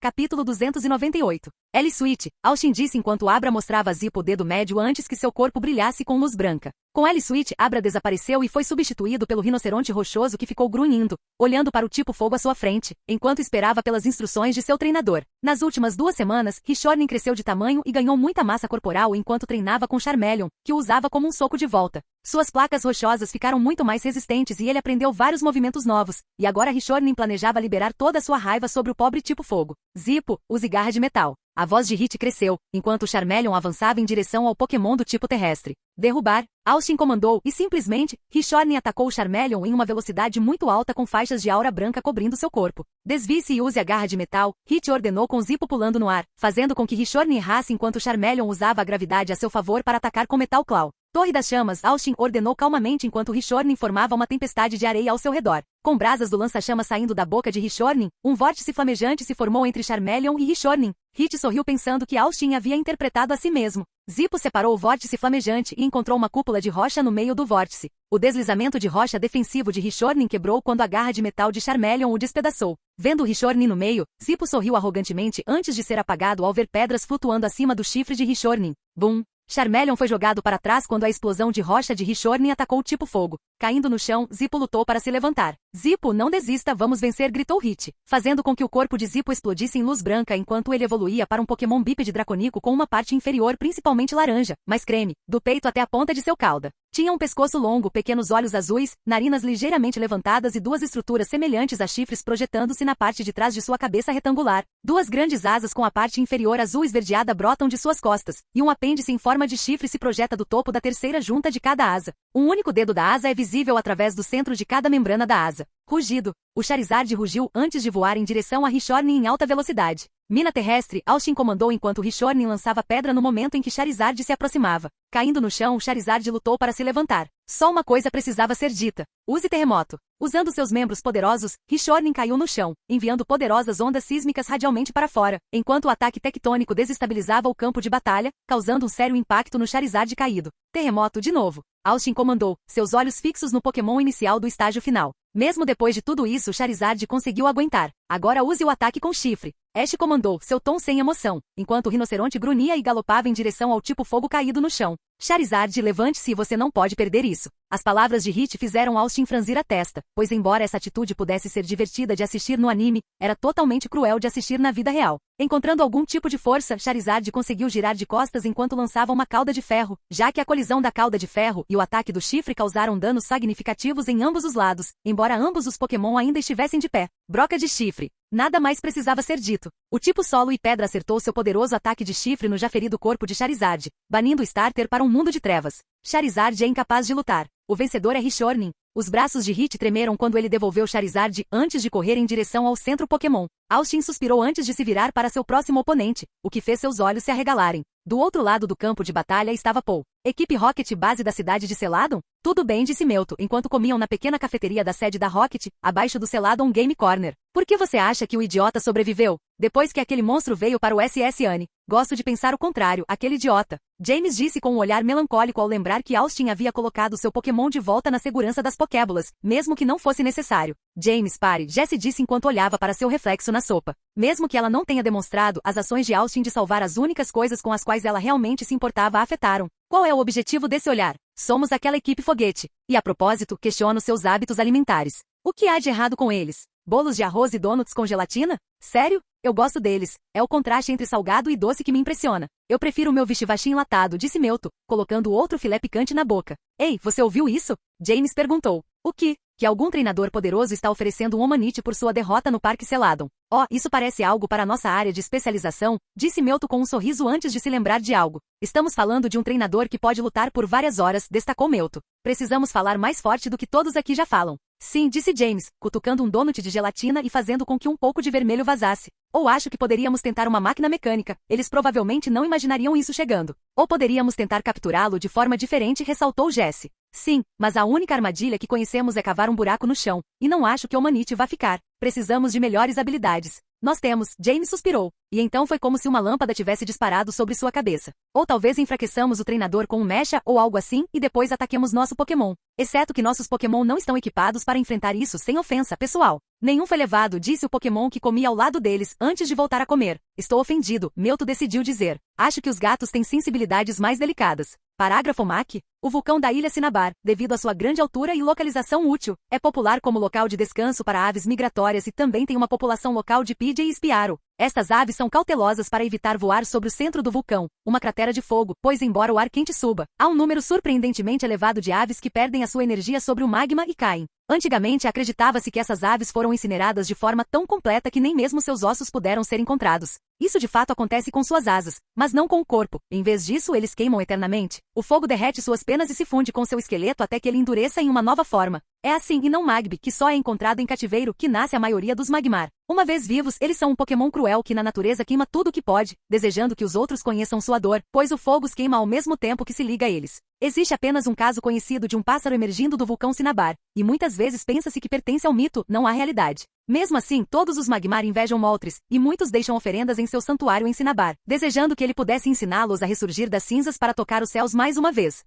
Capítulo 298. L-Switch, Austin disse enquanto Abra mostrava a Zippo o dedo médio antes que seu corpo brilhasse com luz branca. Com L-Switch, Abra desapareceu e foi substituído pelo rinoceronte rochoso que ficou grunhindo, olhando para o tipo fogo à sua frente, enquanto esperava pelas instruções de seu treinador. Nas últimas 2 semanas, Rishornin cresceu de tamanho e ganhou muita massa corporal enquanto treinava com Charmeleon, que o usava como um soco de volta. Suas placas rochosas ficaram muito mais resistentes e ele aprendeu vários movimentos novos, e agora Rishornin planejava liberar toda a sua raiva sobre o pobre tipo fogo. Zippo, use garra de metal. A voz de Hit cresceu, enquanto Charmeleon avançava em direção ao Pokémon do tipo terrestre. Derrubar, Austin comandou, e simplesmente, Rishornin atacou Charmeleon em uma velocidade muito alta com faixas de aura branca cobrindo seu corpo. Desvie-se e use a garra de metal, Hit ordenou com Zippo pulando no ar, fazendo com que Rishornin errasse enquanto Charmeleon usava a gravidade a seu favor para atacar com Metal Claw. Torre das Chamas, Austin ordenou calmamente enquanto Rishornin formava uma tempestade de areia ao seu redor. Com brasas do lança-chamas saindo da boca de Rishornin, um vórtice flamejante se formou entre Charmeleon e Rishornin. Hit sorriu pensando que Austin havia interpretado a si mesmo. Zippo separou o vórtice flamejante e encontrou uma cúpula de rocha no meio do vórtice. O deslizamento de rocha defensivo de Rishornin quebrou quando a garra de metal de Charmeleon o despedaçou. Vendo Rishornin no meio, Zippo sorriu arrogantemente antes de ser apagado ao ver pedras flutuando acima do chifre de Rishornin. Boom! Charmeleon foi jogado para trás quando a explosão de rocha de Rishornin atacou o tipo fogo. Caindo no chão, Zippo lutou para se levantar. Zippo, não desista, vamos vencer, gritou Hit, fazendo com que o corpo de Zippo explodisse em luz branca enquanto ele evoluía para um Pokémon bípede dracônico com uma parte inferior principalmente laranja, mais creme, do peito até a ponta de seu cauda. Tinha um pescoço longo, pequenos olhos azuis, narinas ligeiramente levantadas e 2 estruturas semelhantes a chifres projetando-se na parte de trás de sua cabeça retangular. 2 grandes asas com a parte inferior azul esverdeada brotam de suas costas, e um apêndice em forma de chifre se projeta do topo da terceira junta de cada asa. Um único dedo da asa é visível através do centro de cada membrana da asa. Rugido. O Charizard rugiu antes de voar em direção a Rishornin em alta velocidade. Mina terrestre, Austin comandou enquanto Rishornin lançava pedra no momento em que Charizard se aproximava. Caindo no chão, Charizard lutou para se levantar. Só uma coisa precisava ser dita. Use terremoto. Usando seus membros poderosos, Rishornin caiu no chão, enviando poderosas ondas sísmicas radialmente para fora, enquanto o ataque tectônico desestabilizava o campo de batalha, causando um sério impacto no Charizard caído. Terremoto de novo. Austin comandou, seus olhos fixos no Pokémon inicial do estágio final. Mesmo depois de tudo isso, Charizard conseguiu aguentar. Agora use o ataque com chifre. Ash comandou, seu tom sem emoção, enquanto o rinoceronte grunhia e galopava em direção ao tipo fogo caído no chão. Charizard, levante-se, você não pode perder isso. As palavras de Hit fizeram Austin franzir a testa, pois embora essa atitude pudesse ser divertida de assistir no anime, era totalmente cruel de assistir na vida real. Encontrando algum tipo de força, Charizard conseguiu girar de costas enquanto lançava uma cauda de ferro, já que a colisão da cauda de ferro e o ataque do chifre causaram danos significativos em ambos os lados, embora ambos os Pokémon ainda estivessem de pé. Broca de chifre. Nada mais precisava ser dito. O tipo solo e pedra acertou seu poderoso ataque de chifre no já ferido corpo de Charizard, banindo o starter para um mundo de trevas. Charizard é incapaz de lutar. O vencedor é Rishornin. Os braços de Hit tremeram quando ele devolveu Charizard antes de correr em direção ao centro Pokémon. Austin suspirou antes de se virar para seu próximo oponente, o que fez seus olhos se arregalarem. Do outro lado do campo de batalha estava Paul. Equipe Rocket base da cidade de Celadon? Tudo bem, disse Melto, enquanto comiam na pequena cafeteria da sede da Rocket, abaixo do Celadon Game Corner. Por que você acha que o idiota sobreviveu? Depois que aquele monstro veio para o SS Anne. Gosto de pensar o contrário, aquele idiota. James disse com um olhar melancólico ao lembrar que Austin havia colocado seu Pokémon de volta na segurança das Pokébolas, mesmo que não fosse necessário. James, pare, Jessie disse enquanto olhava para seu reflexo na sopa. Mesmo que ela não tenha demonstrado, as ações de Austin de salvar as únicas coisas com as quais ela realmente se importava a afetaram. Qual é o objetivo desse olhar? Somos aquela equipe foguete. E a propósito, questiono seus hábitos alimentares. O que há de errado com eles? Bolos de arroz e donuts com gelatina? Sério? Eu gosto deles. É o contraste entre salgado e doce que me impressiona. Eu prefiro o meu vichivachim enlatado, disse Melto, colocando outro filé picante na boca. Ei, você ouviu isso? James perguntou. O que? Que algum treinador poderoso está oferecendo um Omanite por sua derrota no Parque Celadon. Oh, isso parece algo para nossa área de especialização, disse Melto com um sorriso antes de se lembrar de algo. Estamos falando de um treinador que pode lutar por várias horas, destacou Melto. Precisamos falar mais forte do que todos aqui já falam. Sim, disse James, cutucando um donut de gelatina e fazendo com que um pouco de vermelho vazasse. Ou acho que poderíamos tentar uma máquina mecânica, eles provavelmente não imaginariam isso chegando. Ou poderíamos tentar capturá-lo de forma diferente, ressaltou Jessie. Sim, mas a única armadilha que conhecemos é cavar um buraco no chão, e não acho que o Omanite vá ficar. Precisamos de melhores habilidades. Nós temos, James suspirou. E então foi como se uma lâmpada tivesse disparado sobre sua cabeça. Ou talvez enfraqueçamos o treinador com um mecha ou algo assim e depois ataquemos nosso Pokémon. Exceto que nossos Pokémon não estão equipados para enfrentar isso sem ofensa, pessoal. Nenhum foi levado, disse o Pokémon que comia ao lado deles antes de voltar a comer. Estou ofendido, Melto decidiu dizer. Acho que os gatos têm sensibilidades mais delicadas. Parágrafo MAC. O vulcão da ilha Cinnabar, devido à sua grande altura e localização útil, é popular como local de descanso para aves migratórias e também tem uma população local de Pidgey e Spiaro. Estas aves são cautelosas para evitar voar sobre o centro do vulcão, uma cratera de fogo, pois embora o ar quente suba, há um número surpreendentemente elevado de aves que perdem a sua energia sobre o magma e caem. Antigamente acreditava-se que essas aves foram incineradas de forma tão completa que nem mesmo seus ossos puderam ser encontrados. Isso de fato acontece com suas asas, mas não com o corpo. Em vez disso, eles queimam eternamente. O fogo derrete suas penas e se funde com seu esqueleto até que ele endureça em uma nova forma. É assim e não Magby, que só é encontrado em cativeiro, que nasce a maioria dos Magmar. Uma vez vivos, eles são um Pokémon cruel que na natureza queima tudo o que pode, desejando que os outros conheçam sua dor, pois o fogo os queima ao mesmo tempo que se liga a eles. Existe apenas um caso conhecido de um pássaro emergindo do vulcão Cinnabar, e muitas vezes pensa-se que pertence ao mito, não à realidade. Mesmo assim, todos os Magmar invejam Moltres, e muitos deixam oferendas em seu santuário em Cinnabar, desejando que ele pudesse ensiná-los a ressurgir das cinzas para tocar os céus mais uma vez.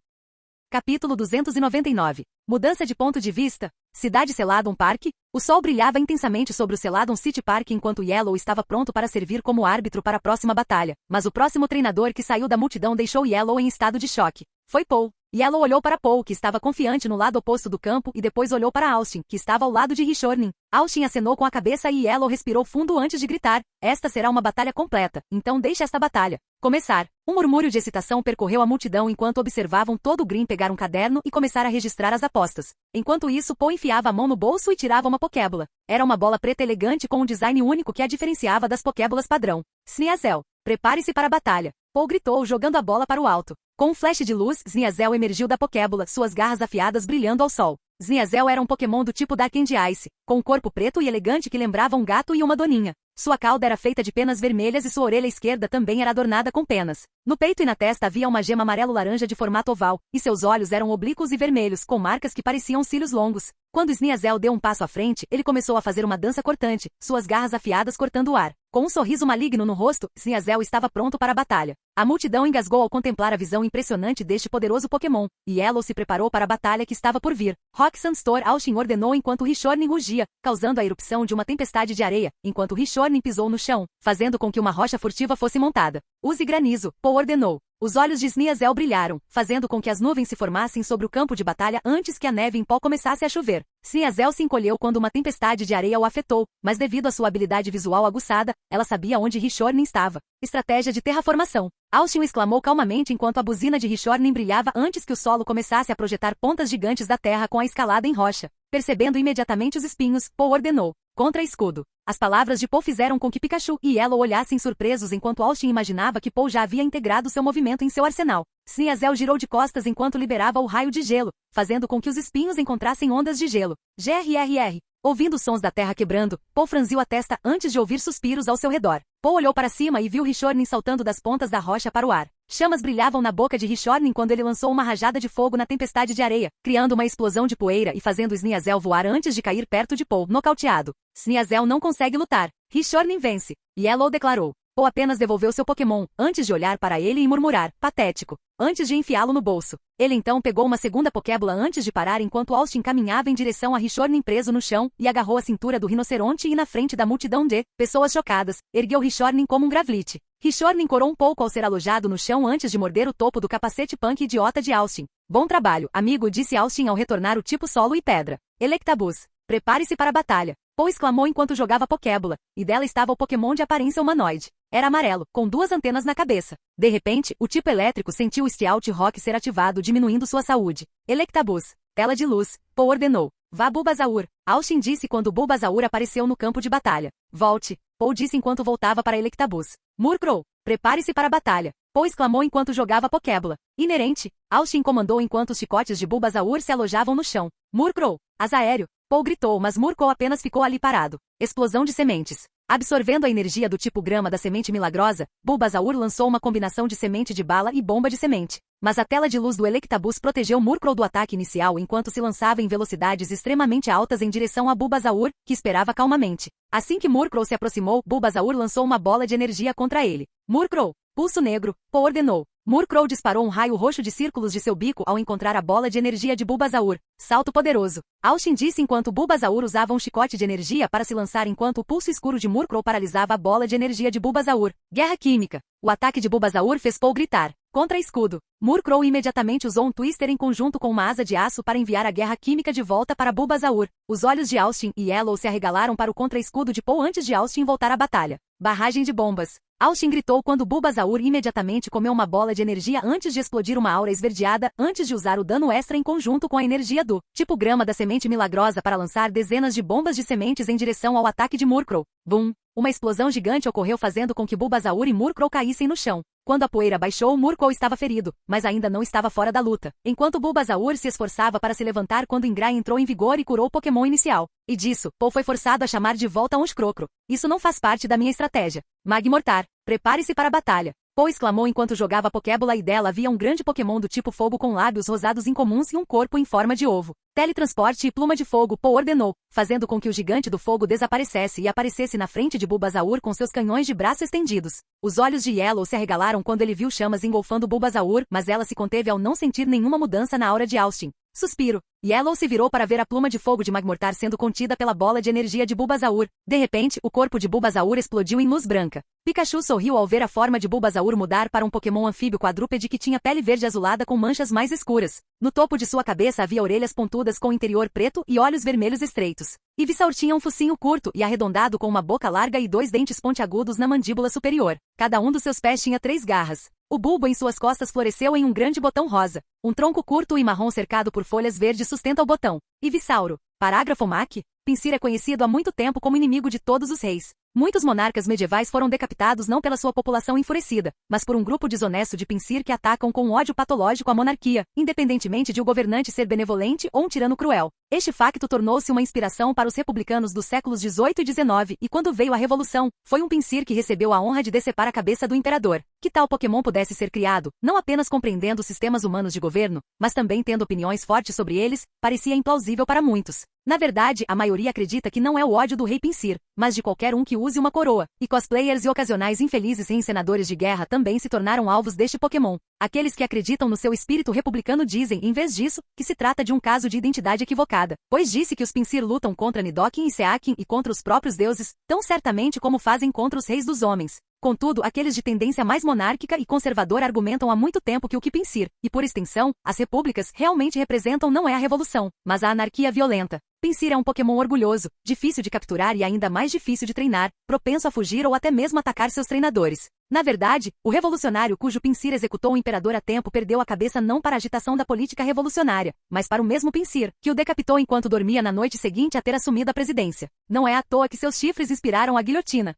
Capítulo 299. Mudança de ponto de vista. Cidade Celadon Park. O sol brilhava intensamente sobre o Celadon City Park enquanto Yellow estava pronto para servir como árbitro para a próxima batalha, mas o próximo treinador que saiu da multidão deixou Yellow em estado de choque. Foi Paul. Yellow olhou para Paul, que estava confiante no lado oposto do campo, e depois olhou para Austin, que estava ao lado de Richornin. Austin acenou com a cabeça e Yellow respirou fundo antes de gritar. Esta será uma batalha completa, então deixe esta batalha começar. Um murmúrio de excitação percorreu a multidão enquanto observavam todo o Green pegar um caderno e começar a registrar as apostas. Enquanto isso, Paul enfiava a mão no bolso e tirava uma Pokébola. Era uma bola preta elegante com um design único que a diferenciava das Pokébolas padrão. Sneasel, prepare-se para a batalha. Paul gritou, jogando a bola para o alto. Com um flash de luz, Sneasel emergiu da Pokébola, suas garras afiadas brilhando ao sol. Sneasel era um Pokémon do tipo Dark and Ice, com um corpo preto e elegante que lembrava um gato e uma doninha. Sua cauda era feita de penas vermelhas e sua orelha esquerda também era adornada com penas. No peito e na testa havia uma gema amarelo-laranja de formato oval, e seus olhos eram oblíquos e vermelhos, com marcas que pareciam cílios longos. Quando Sneasel deu um passo à frente, ele começou a fazer uma dança cortante, suas garras afiadas cortando o ar. Com um sorriso maligno no rosto, Sneasel estava pronto para a batalha. A multidão engasgou ao contemplar a visão impressionante deste poderoso Pokémon, e Yellow se preparou para a batalha que estava por vir. Rock Sandstorm, Austin ordenou enquanto Richornin rugia, causando a erupção de uma tempestade de areia, enquanto Richornin pisou no chão, fazendo com que uma rocha furtiva fosse montada. Use granizo, Paul ordenou. Os olhos de Sneasel brilharam, fazendo com que as nuvens se formassem sobre o campo de batalha antes que a neve em pó começasse a chover. Sneasel se encolheu quando uma tempestade de areia o afetou, mas devido à sua habilidade visual aguçada, ela sabia onde Richornin estava. Estratégia de terraformação. Austin exclamou calmamente enquanto a buzina de Richornin brilhava antes que o solo começasse a projetar pontas gigantes da terra com a escalada em rocha. Percebendo imediatamente os espinhos, Paul ordenou. Contra escudo. As palavras de Paul fizeram com que Pikachu e Yellow olhassem surpresos enquanto Austin imaginava que Paul já havia integrado seu movimento em seu arsenal. Sneasel girou de costas enquanto liberava o raio de gelo, fazendo com que os espinhos encontrassem ondas de gelo. GRRR. Ouvindo os sons da terra quebrando, Paul franziu a testa antes de ouvir suspiros ao seu redor. Paul olhou para cima e viu Rishornin saltando das pontas da rocha para o ar. Chamas brilhavam na boca de Rishornin quando ele lançou uma rajada de fogo na tempestade de areia, criando uma explosão de poeira e fazendo Sneasel voar antes de cair perto de Paul, nocauteado. Sneasel não consegue lutar. Rishornin vence. Yellow declarou. Paul apenas devolveu seu Pokémon, antes de olhar para ele e murmurar, patético, antes de enfiá-lo no bolso. Ele então pegou uma segunda Pokébola antes de parar enquanto Austin caminhava em direção a Rishornin preso no chão, e agarrou a cintura do rinoceronte e na frente da multidão de pessoas chocadas, ergueu Rishornin como um Gravlite. Rishornin corou um pouco ao ser alojado no chão antes de morder o topo do capacete punk idiota de Austin. Bom trabalho, amigo, disse Austin ao retornar o tipo solo e pedra. Electabuzz. Prepare-se para a batalha. Paul exclamou enquanto jogava Pokébola, e dela estava o Pokémon de aparência humanoide. Era amarelo, com duas antenas na cabeça. De repente, o tipo elétrico sentiu o Stealth Rock ser ativado, diminuindo sua saúde. Electabuzz. Tela de luz. Paul ordenou. Vá, Bulbasaur. Austin disse quando Bulbasaur apareceu no campo de batalha. Volte. Paul disse enquanto voltava para Electabuzz. Murkrow. Prepare-se para a batalha. Paul exclamou enquanto jogava Pokébola. Inerente. Austin comandou enquanto os chicotes de Bulbasaur se alojavam no chão. Murkrow. Asa aéreo. Paul gritou, mas Murkrow apenas ficou ali parado. Explosão de sementes. Absorvendo a energia do tipo grama da semente milagrosa, Bulbasaur lançou uma combinação de semente de bala e bomba de semente. Mas a tela de luz do Electabuzz protegeu Murkrow do ataque inicial enquanto se lançava em velocidades extremamente altas em direção a Bulbasaur, que esperava calmamente. Assim que Murkrow se aproximou, Bulbasaur lançou uma bola de energia contra ele. Murkrow. Pulso negro. Paul ordenou. Murkrow disparou um raio roxo de círculos de seu bico ao encontrar a bola de energia de Bulbasaur. Salto poderoso. Austin disse enquanto Bulbasaur usava um chicote de energia para se lançar enquanto o pulso escuro de Murkrow paralisava a bola de energia de Bulbasaur. Guerra química. O ataque de Bulbasaur fez Paul gritar. Contra escudo. Murkrow imediatamente usou um Twister em conjunto com uma asa de aço para enviar a guerra química de volta para Bulbasaur. Os olhos de Austin e Yellow se arregalaram para o contra-escudo de Paul antes de Austin voltar à batalha. Barragem de bombas. Austin gritou quando Bulbasaur imediatamente comeu uma bola de energia antes de explodir uma aura esverdeada, antes de usar o dano extra em conjunto com a energia do tipo grama da semente milagrosa para lançar dezenas de bombas de sementes em direção ao ataque de Murkrow. Boom! Uma explosão gigante ocorreu fazendo com que Bulbasaur e Murkrow caíssem no chão. Quando a poeira baixou, Murkrow estava ferido, mas ainda não estava fora da luta. Enquanto Bulbasaur se esforçava para se levantar quando Ingrai entrou em vigor e curou o Pokémon inicial. E disso, Paul foi forçado a chamar de volta um Scrocro. Isso não faz parte da minha estratégia. Magmortar. Prepare-se para a batalha. Paul exclamou enquanto jogava Pokébola e dela havia um grande Pokémon do tipo fogo com lábios rosados incomuns e um corpo em forma de ovo. Teletransporte e pluma de fogo, Paul ordenou, fazendo com que o gigante do fogo desaparecesse e aparecesse na frente de Bulbasaur com seus canhões de braço estendidos. Os olhos de Yellow se arregalaram quando ele viu chamas engolfando Bulbasaur, mas ela se conteve ao não sentir nenhuma mudança na aura de Austin. Suspiro. Yellow se virou para ver a pluma de fogo de Magmortar sendo contida pela bola de energia de Bulbasaur. De repente, o corpo de Bulbasaur explodiu em luz branca. Pikachu sorriu ao ver a forma de Bulbasaur mudar para um Pokémon anfíbio quadrúpede que tinha pele verde azulada com manchas mais escuras. No topo de sua cabeça havia orelhas pontudas com interior preto e olhos vermelhos estreitos. Ivysaur tinha um focinho curto e arredondado com uma boca larga e 2 dentes pontiagudos na mandíbula superior. Cada um dos seus pés tinha 3 garras. O bulbo em suas costas floresceu em um grande botão rosa. Um tronco curto e marrom cercado por folhas verdes sustenta o botão. Ivysauro. Parágrafo MAC. Pinsir é conhecido há muito tempo como inimigo de todos os reis. Muitos monarcas medievais foram decapitados não pela sua população enfurecida, mas por um grupo desonesto de Pinsir que atacam com ódio patológico a monarquia, independentemente de o governante ser benevolente ou um tirano cruel. Este facto tornou-se uma inspiração para os republicanos dos séculos XVIII e XIX, e quando veio a Revolução, foi um Pinsir que recebeu a honra de decepar a cabeça do imperador. Que tal Pokémon pudesse ser criado, não apenas compreendendo os sistemas humanos de governo, mas também tendo opiniões fortes sobre eles, parecia implausível para muitos. Na verdade, a maioria acredita que não é o ódio do rei Pinsir, mas de qualquer um que use uma coroa, e cosplayers e ocasionais infelizes reencenadores de guerra também se tornaram alvos deste Pokémon. Aqueles que acreditam no seu espírito republicano dizem, em vez disso, que se trata de um caso de identidade equivocada, pois disse que os Pinsir lutam contra Nidoking e Seaking e contra os próprios deuses, tão certamente como fazem contra os reis dos homens. Contudo, aqueles de tendência mais monárquica e conservadora argumentam há muito tempo que o que Pinsir, e por extensão, as repúblicas, realmente representam não é a revolução, mas a anarquia violenta. Pinsir é um Pokémon orgulhoso, difícil de capturar e ainda mais difícil de treinar, propenso a fugir ou até mesmo atacar seus treinadores. Na verdade, o revolucionário cujo Pinsir executou o imperador a tempo perdeu a cabeça não para a agitação da política revolucionária, mas para o mesmo Pinsir, que o decapitou enquanto dormia na noite seguinte a ter assumido a presidência. Não é à toa que seus chifres inspiraram a guilhotina.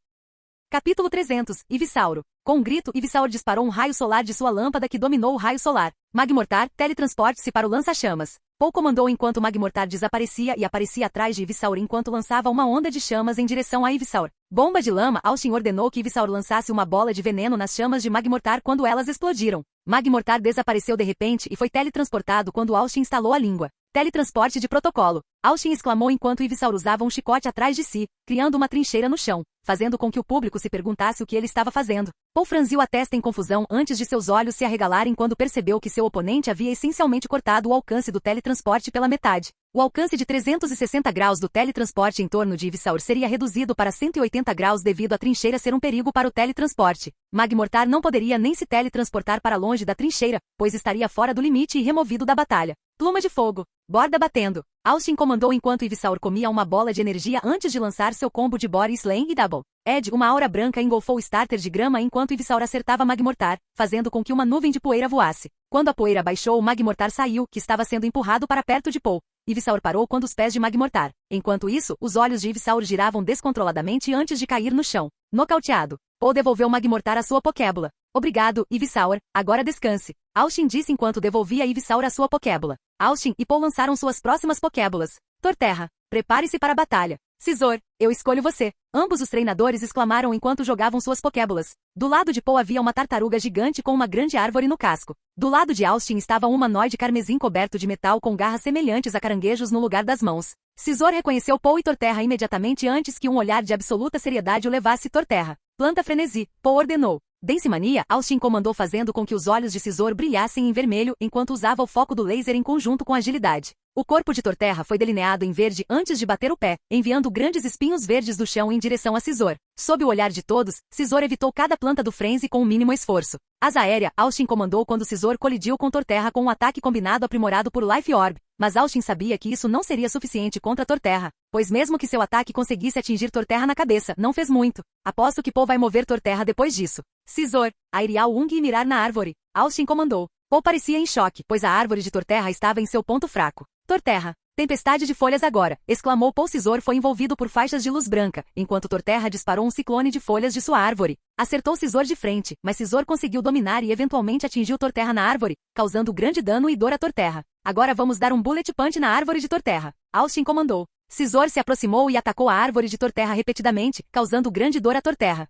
Capítulo 300, Ivysaur. Com um grito, Ivysaur disparou um raio solar de sua lâmpada que dominou o raio solar. Magmortar, teletransporte-se para o lança-chamas. Paul comandou enquanto Magmortar desaparecia e aparecia atrás de Ivysaur enquanto lançava uma onda de chamas em direção a Ivysaur. Bomba de lama, Austin ordenou que Ivysaur lançasse uma bola de veneno nas chamas de Magmortar quando elas explodiram. Magmortar desapareceu de repente e foi teletransportado quando Austin instalou a língua. Teletransporte de protocolo. Austin exclamou enquanto Ivysaur usava um chicote atrás de si, criando uma trincheira no chão, fazendo com que o público se perguntasse o que ele estava fazendo. Paul franziu a testa em confusão antes de seus olhos se arregalarem quando percebeu que seu oponente havia essencialmente cortado o alcance do teletransporte pela metade. O alcance de 360 graus do teletransporte em torno de Ivysaur seria reduzido para 180 graus devido à trincheira ser um perigo para o teletransporte. Magmortar não poderia nem se teletransportar para longe da trincheira, pois estaria fora do limite e removido da batalha. Pluma de fogo. Borda batendo. Austin comandou enquanto Ivysaur comia uma bola de energia antes de lançar seu combo de Body Slam e Double Edge. Uma aura branca engolfou o starter de grama enquanto Ivysaur acertava Magmortar, fazendo com que uma nuvem de poeira voasse. Quando a poeira baixou, Magmortar saiu, que estava sendo empurrado para perto de Paul. Ivysaur parou quando os pés de Magmortar. Enquanto isso, os olhos de Ivysaur giravam descontroladamente antes de cair no chão. Nocauteado. Paul devolveu Magmortar a sua Pokébola. Obrigado, Ivysaur. Agora descanse. Austin disse enquanto devolvia a Ivysaur a sua Pokébola. Austin e Paul lançaram suas próximas Pokébolas. Torterra. Prepare-se para a batalha. Scizor, eu escolho você. Ambos os treinadores exclamaram enquanto jogavam suas Pokébolas. Do lado de Paul havia uma tartaruga gigante com uma grande árvore no casco. Do lado de Austin estava um humanoide carmesim coberto de metal com garras semelhantes a caranguejos no lugar das mãos. Scizor reconheceu Paul e Torterra imediatamente antes que um olhar de absoluta seriedade o levasse Torterra. Planta frenesi, Paul ordenou. Dance Mania, Austin comandou fazendo com que os olhos de Scizor brilhassem em vermelho enquanto usava o foco do laser em conjunto com agilidade. O corpo de Torterra foi delineado em verde antes de bater o pé, enviando grandes espinhos verdes do chão em direção a Scizor. Sob o olhar de todos, Scizor evitou cada planta do frenzy com o mínimo esforço. Asa aérea, Austin comandou quando Scizor colidiu com Torterra com um ataque combinado aprimorado por Life Orb, mas Austin sabia que isso não seria suficiente contra Torterra, pois mesmo que seu ataque conseguisse atingir Torterra na cabeça, não fez muito. Aposto que Paul vai mover Torterra depois disso. Scizor, airear o Ung e mirar na árvore. Austin comandou. Paul parecia em choque, pois a árvore de Torterra estava em seu ponto fraco. Torterra. Tempestade de folhas agora, exclamou Paul. Scizor foi envolvido por faixas de luz branca, enquanto Torterra disparou um ciclone de folhas de sua árvore. Acertou Scizor de frente, mas Scizor conseguiu dominar e eventualmente atingiu Torterra na árvore, causando grande dano e dor a Torterra. Agora vamos dar um Bullet Punch na árvore de Torterra. Austin comandou. Scizor se aproximou e atacou a árvore de Torterra repetidamente, causando grande dor a Torterra.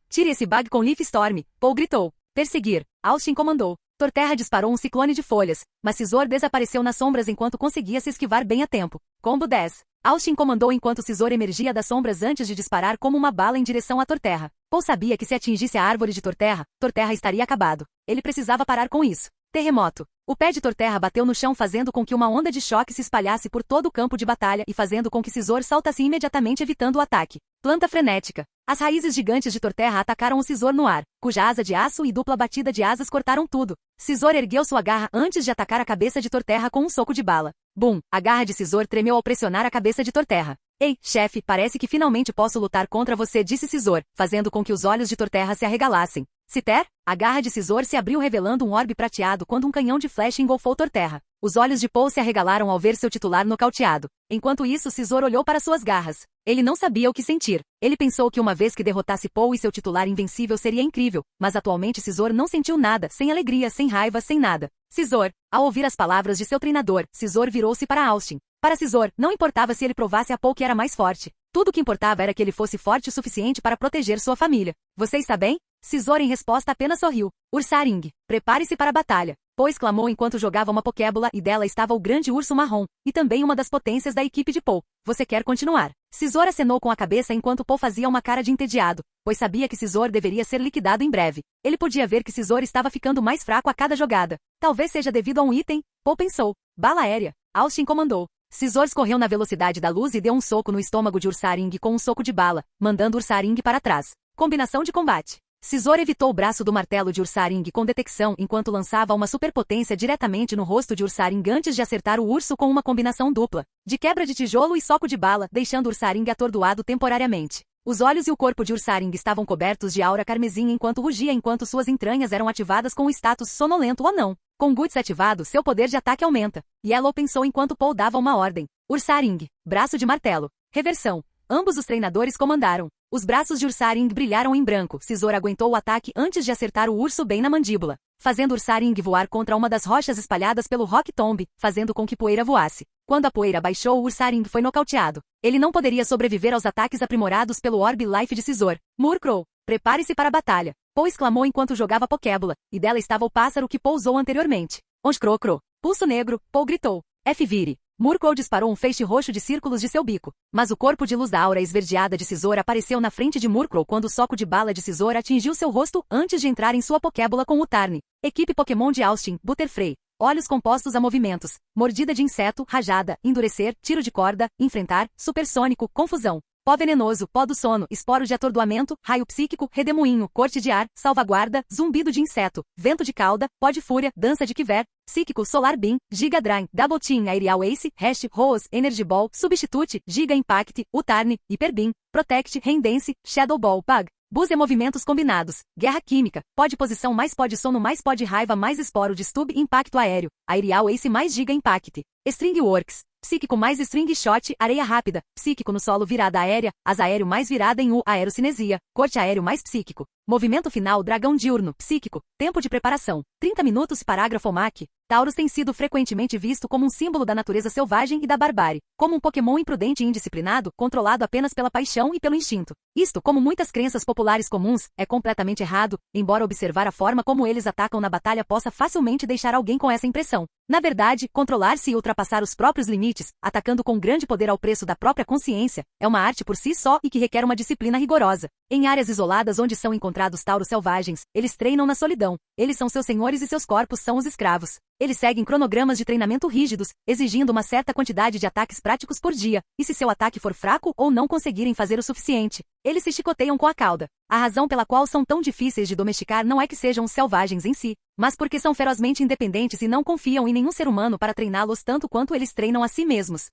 Tire esse bug com Leaf Storm, Paul gritou. Perseguir. Austin comandou. Torterra disparou um ciclone de folhas, mas Scizor desapareceu nas sombras enquanto conseguia se esquivar bem a tempo. Combo 10. Austin comandou enquanto Scizor emergia das sombras antes de disparar como uma bala em direção a Torterra. Paul sabia que se atingisse a árvore de Torterra, Torterra estaria acabado. Ele precisava parar com isso. Terremoto. O pé de Torterra bateu no chão fazendo com que uma onda de choque se espalhasse por todo o campo de batalha e fazendo com que Scizor saltasse imediatamente evitando o ataque. Planta frenética. As raízes gigantes de Torterra atacaram o Scizor no ar, cuja asa de aço e dupla batida de asas cortaram tudo. Scizor ergueu sua garra antes de atacar a cabeça de Torterra com um soco de bala. Bum! A garra de Scizor tremeu ao pressionar a cabeça de Torterra. Ei, chefe, parece que finalmente posso lutar contra você, disse Scizor, fazendo com que os olhos de Torterra se arregalassem. Citer? A garra de Scizor se abriu revelando um orbe prateado quando um canhão de flecha engolfou Torterra. Os olhos de Paul se arregalaram ao ver seu titular nocauteado. Enquanto isso, Scizor olhou para suas garras. Ele não sabia o que sentir. Ele pensou que uma vez que derrotasse Paul e seu titular invencível seria incrível, mas atualmente Scizor não sentiu nada, sem alegria, sem raiva, sem nada. Scizor. Ao ouvir as palavras de seu treinador, Scizor virou-se para Austin. Para Scizor, não importava se ele provasse a Paul que era mais forte. Tudo o que importava era que ele fosse forte o suficiente para proteger sua família. Você está bem? Scizor em resposta apenas sorriu. Ursaring. Prepare-se para a batalha. Paul exclamou enquanto jogava uma Pokébola e dela estava o grande urso marrom, e também uma das potências da equipe de Paul. Você quer continuar? Scizor acenou com a cabeça enquanto Paul fazia uma cara de entediado, pois sabia que Scizor deveria ser liquidado em breve. Ele podia ver que Scizor estava ficando mais fraco a cada jogada. Talvez seja devido a um item, Paul pensou. Bala aérea. Austin comandou. Scizor correu na velocidade da luz e deu um soco no estômago de Ursaring com um soco de bala, mandando Ursaring para trás. Combinação de combate. Scizor evitou o braço do martelo de Ursaring com detecção enquanto lançava uma superpotência diretamente no rosto de Ursaring antes de acertar o urso com uma combinação dupla, de quebra de tijolo e soco de bala, deixando Ursaring atordoado temporariamente. Os olhos e o corpo de Ursaring estavam cobertos de aura carmesim enquanto rugia enquanto suas entranhas eram ativadas com o status sonolento ou não. Com Guts ativado, seu poder de ataque aumenta. Yellow pensou enquanto Paul dava uma ordem. Ursaring, braço de martelo. Reversão. Ambos os treinadores comandaram. Os braços de Ursaring brilharam em branco. Scizor aguentou o ataque antes de acertar o urso bem na mandíbula, fazendo Ursaring voar contra uma das rochas espalhadas pelo Rock Tomb, fazendo com que poeira voasse. Quando a poeira baixou, Ursaring foi nocauteado. Ele não poderia sobreviver aos ataques aprimorados pelo Orb Life de Scizor. Murkrow, prepare-se para a batalha. Paul exclamou enquanto jogava Pokébola, e dela estava o pássaro que pousou anteriormente. Onxcrocro. Pulso negro, Paul gritou. F-vire. Murkrow disparou um feixe roxo de círculos de seu bico, mas o corpo de luz da aura esverdeada de Scizor apareceu na frente de Murkrow quando o soco de bala de Scizor atingiu seu rosto antes de entrar em sua Pokébola com o Tarn. Equipe Pokémon de Austin, Butterfree. Olhos compostos a movimentos. Mordida de inseto, rajada, endurecer, tiro de corda, enfrentar, supersônico, confusão. Pó venenoso, pó do sono, esporo de atordoamento, raio psíquico, redemoinho, corte de ar, salvaguarda, zumbido de inseto, vento de cauda, pó de fúria, dança de Kiver, psíquico, solar beam, giga drain, double team, aerial ace, hash, rose, energy ball, substitute, giga impact, utarn, hyper beam, protect, rendence, shadow ball, bug. Buzz movimentos combinados, guerra química, pó de posição mais pó de sono mais pó de raiva mais esporo de stub impacto aéreo, aerial ace mais giga impact, string works. Psíquico mais string shot, areia rápida, psíquico no solo virada aérea, asa aéreo mais virada em U, aerocinesia, corte aéreo mais psíquico. Movimento final dragão diurno, psíquico, tempo de preparação, 30 minutos parágrafo MAC. Taurus tem sido frequentemente visto como um símbolo da natureza selvagem e da barbárie, como um Pokémon imprudente e indisciplinado, controlado apenas pela paixão e pelo instinto. Isto, como muitas crenças populares comuns, é completamente errado, embora observar a forma como eles atacam na batalha possa facilmente deixar alguém com essa impressão. Na verdade, controlar-se e ultrapassar os próprios limites, atacando com grande poder ao preço da própria consciência, é uma arte por si só e que requer uma disciplina rigorosa. Em áreas isoladas onde são encontrados tauros selvagens, eles treinam na solidão. Eles são seus senhores e seus corpos são os escravos. Eles seguem cronogramas de treinamento rígidos, exigindo uma certa quantidade de ataques práticos por dia, e se seu ataque for fraco ou não conseguirem fazer o suficiente, eles se chicoteiam com a cauda. A razão pela qual são tão difíceis de domesticar não é que sejam selvagens em si, mas porque são ferozmente independentes e não confiam em nenhum ser humano para treiná-los tanto quanto eles treinam a si mesmos.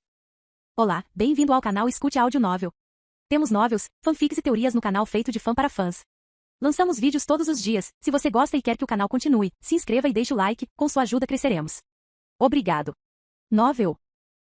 Olá, bem-vindo ao canal Escute Áudio Novel. Temos novels, fanfics e teorias no canal feito de fã para fãs. Lançamos vídeos todos os dias. Se você gosta e quer que o canal continue, se inscreva e deixe o like, com sua ajuda cresceremos. Obrigado. Novel.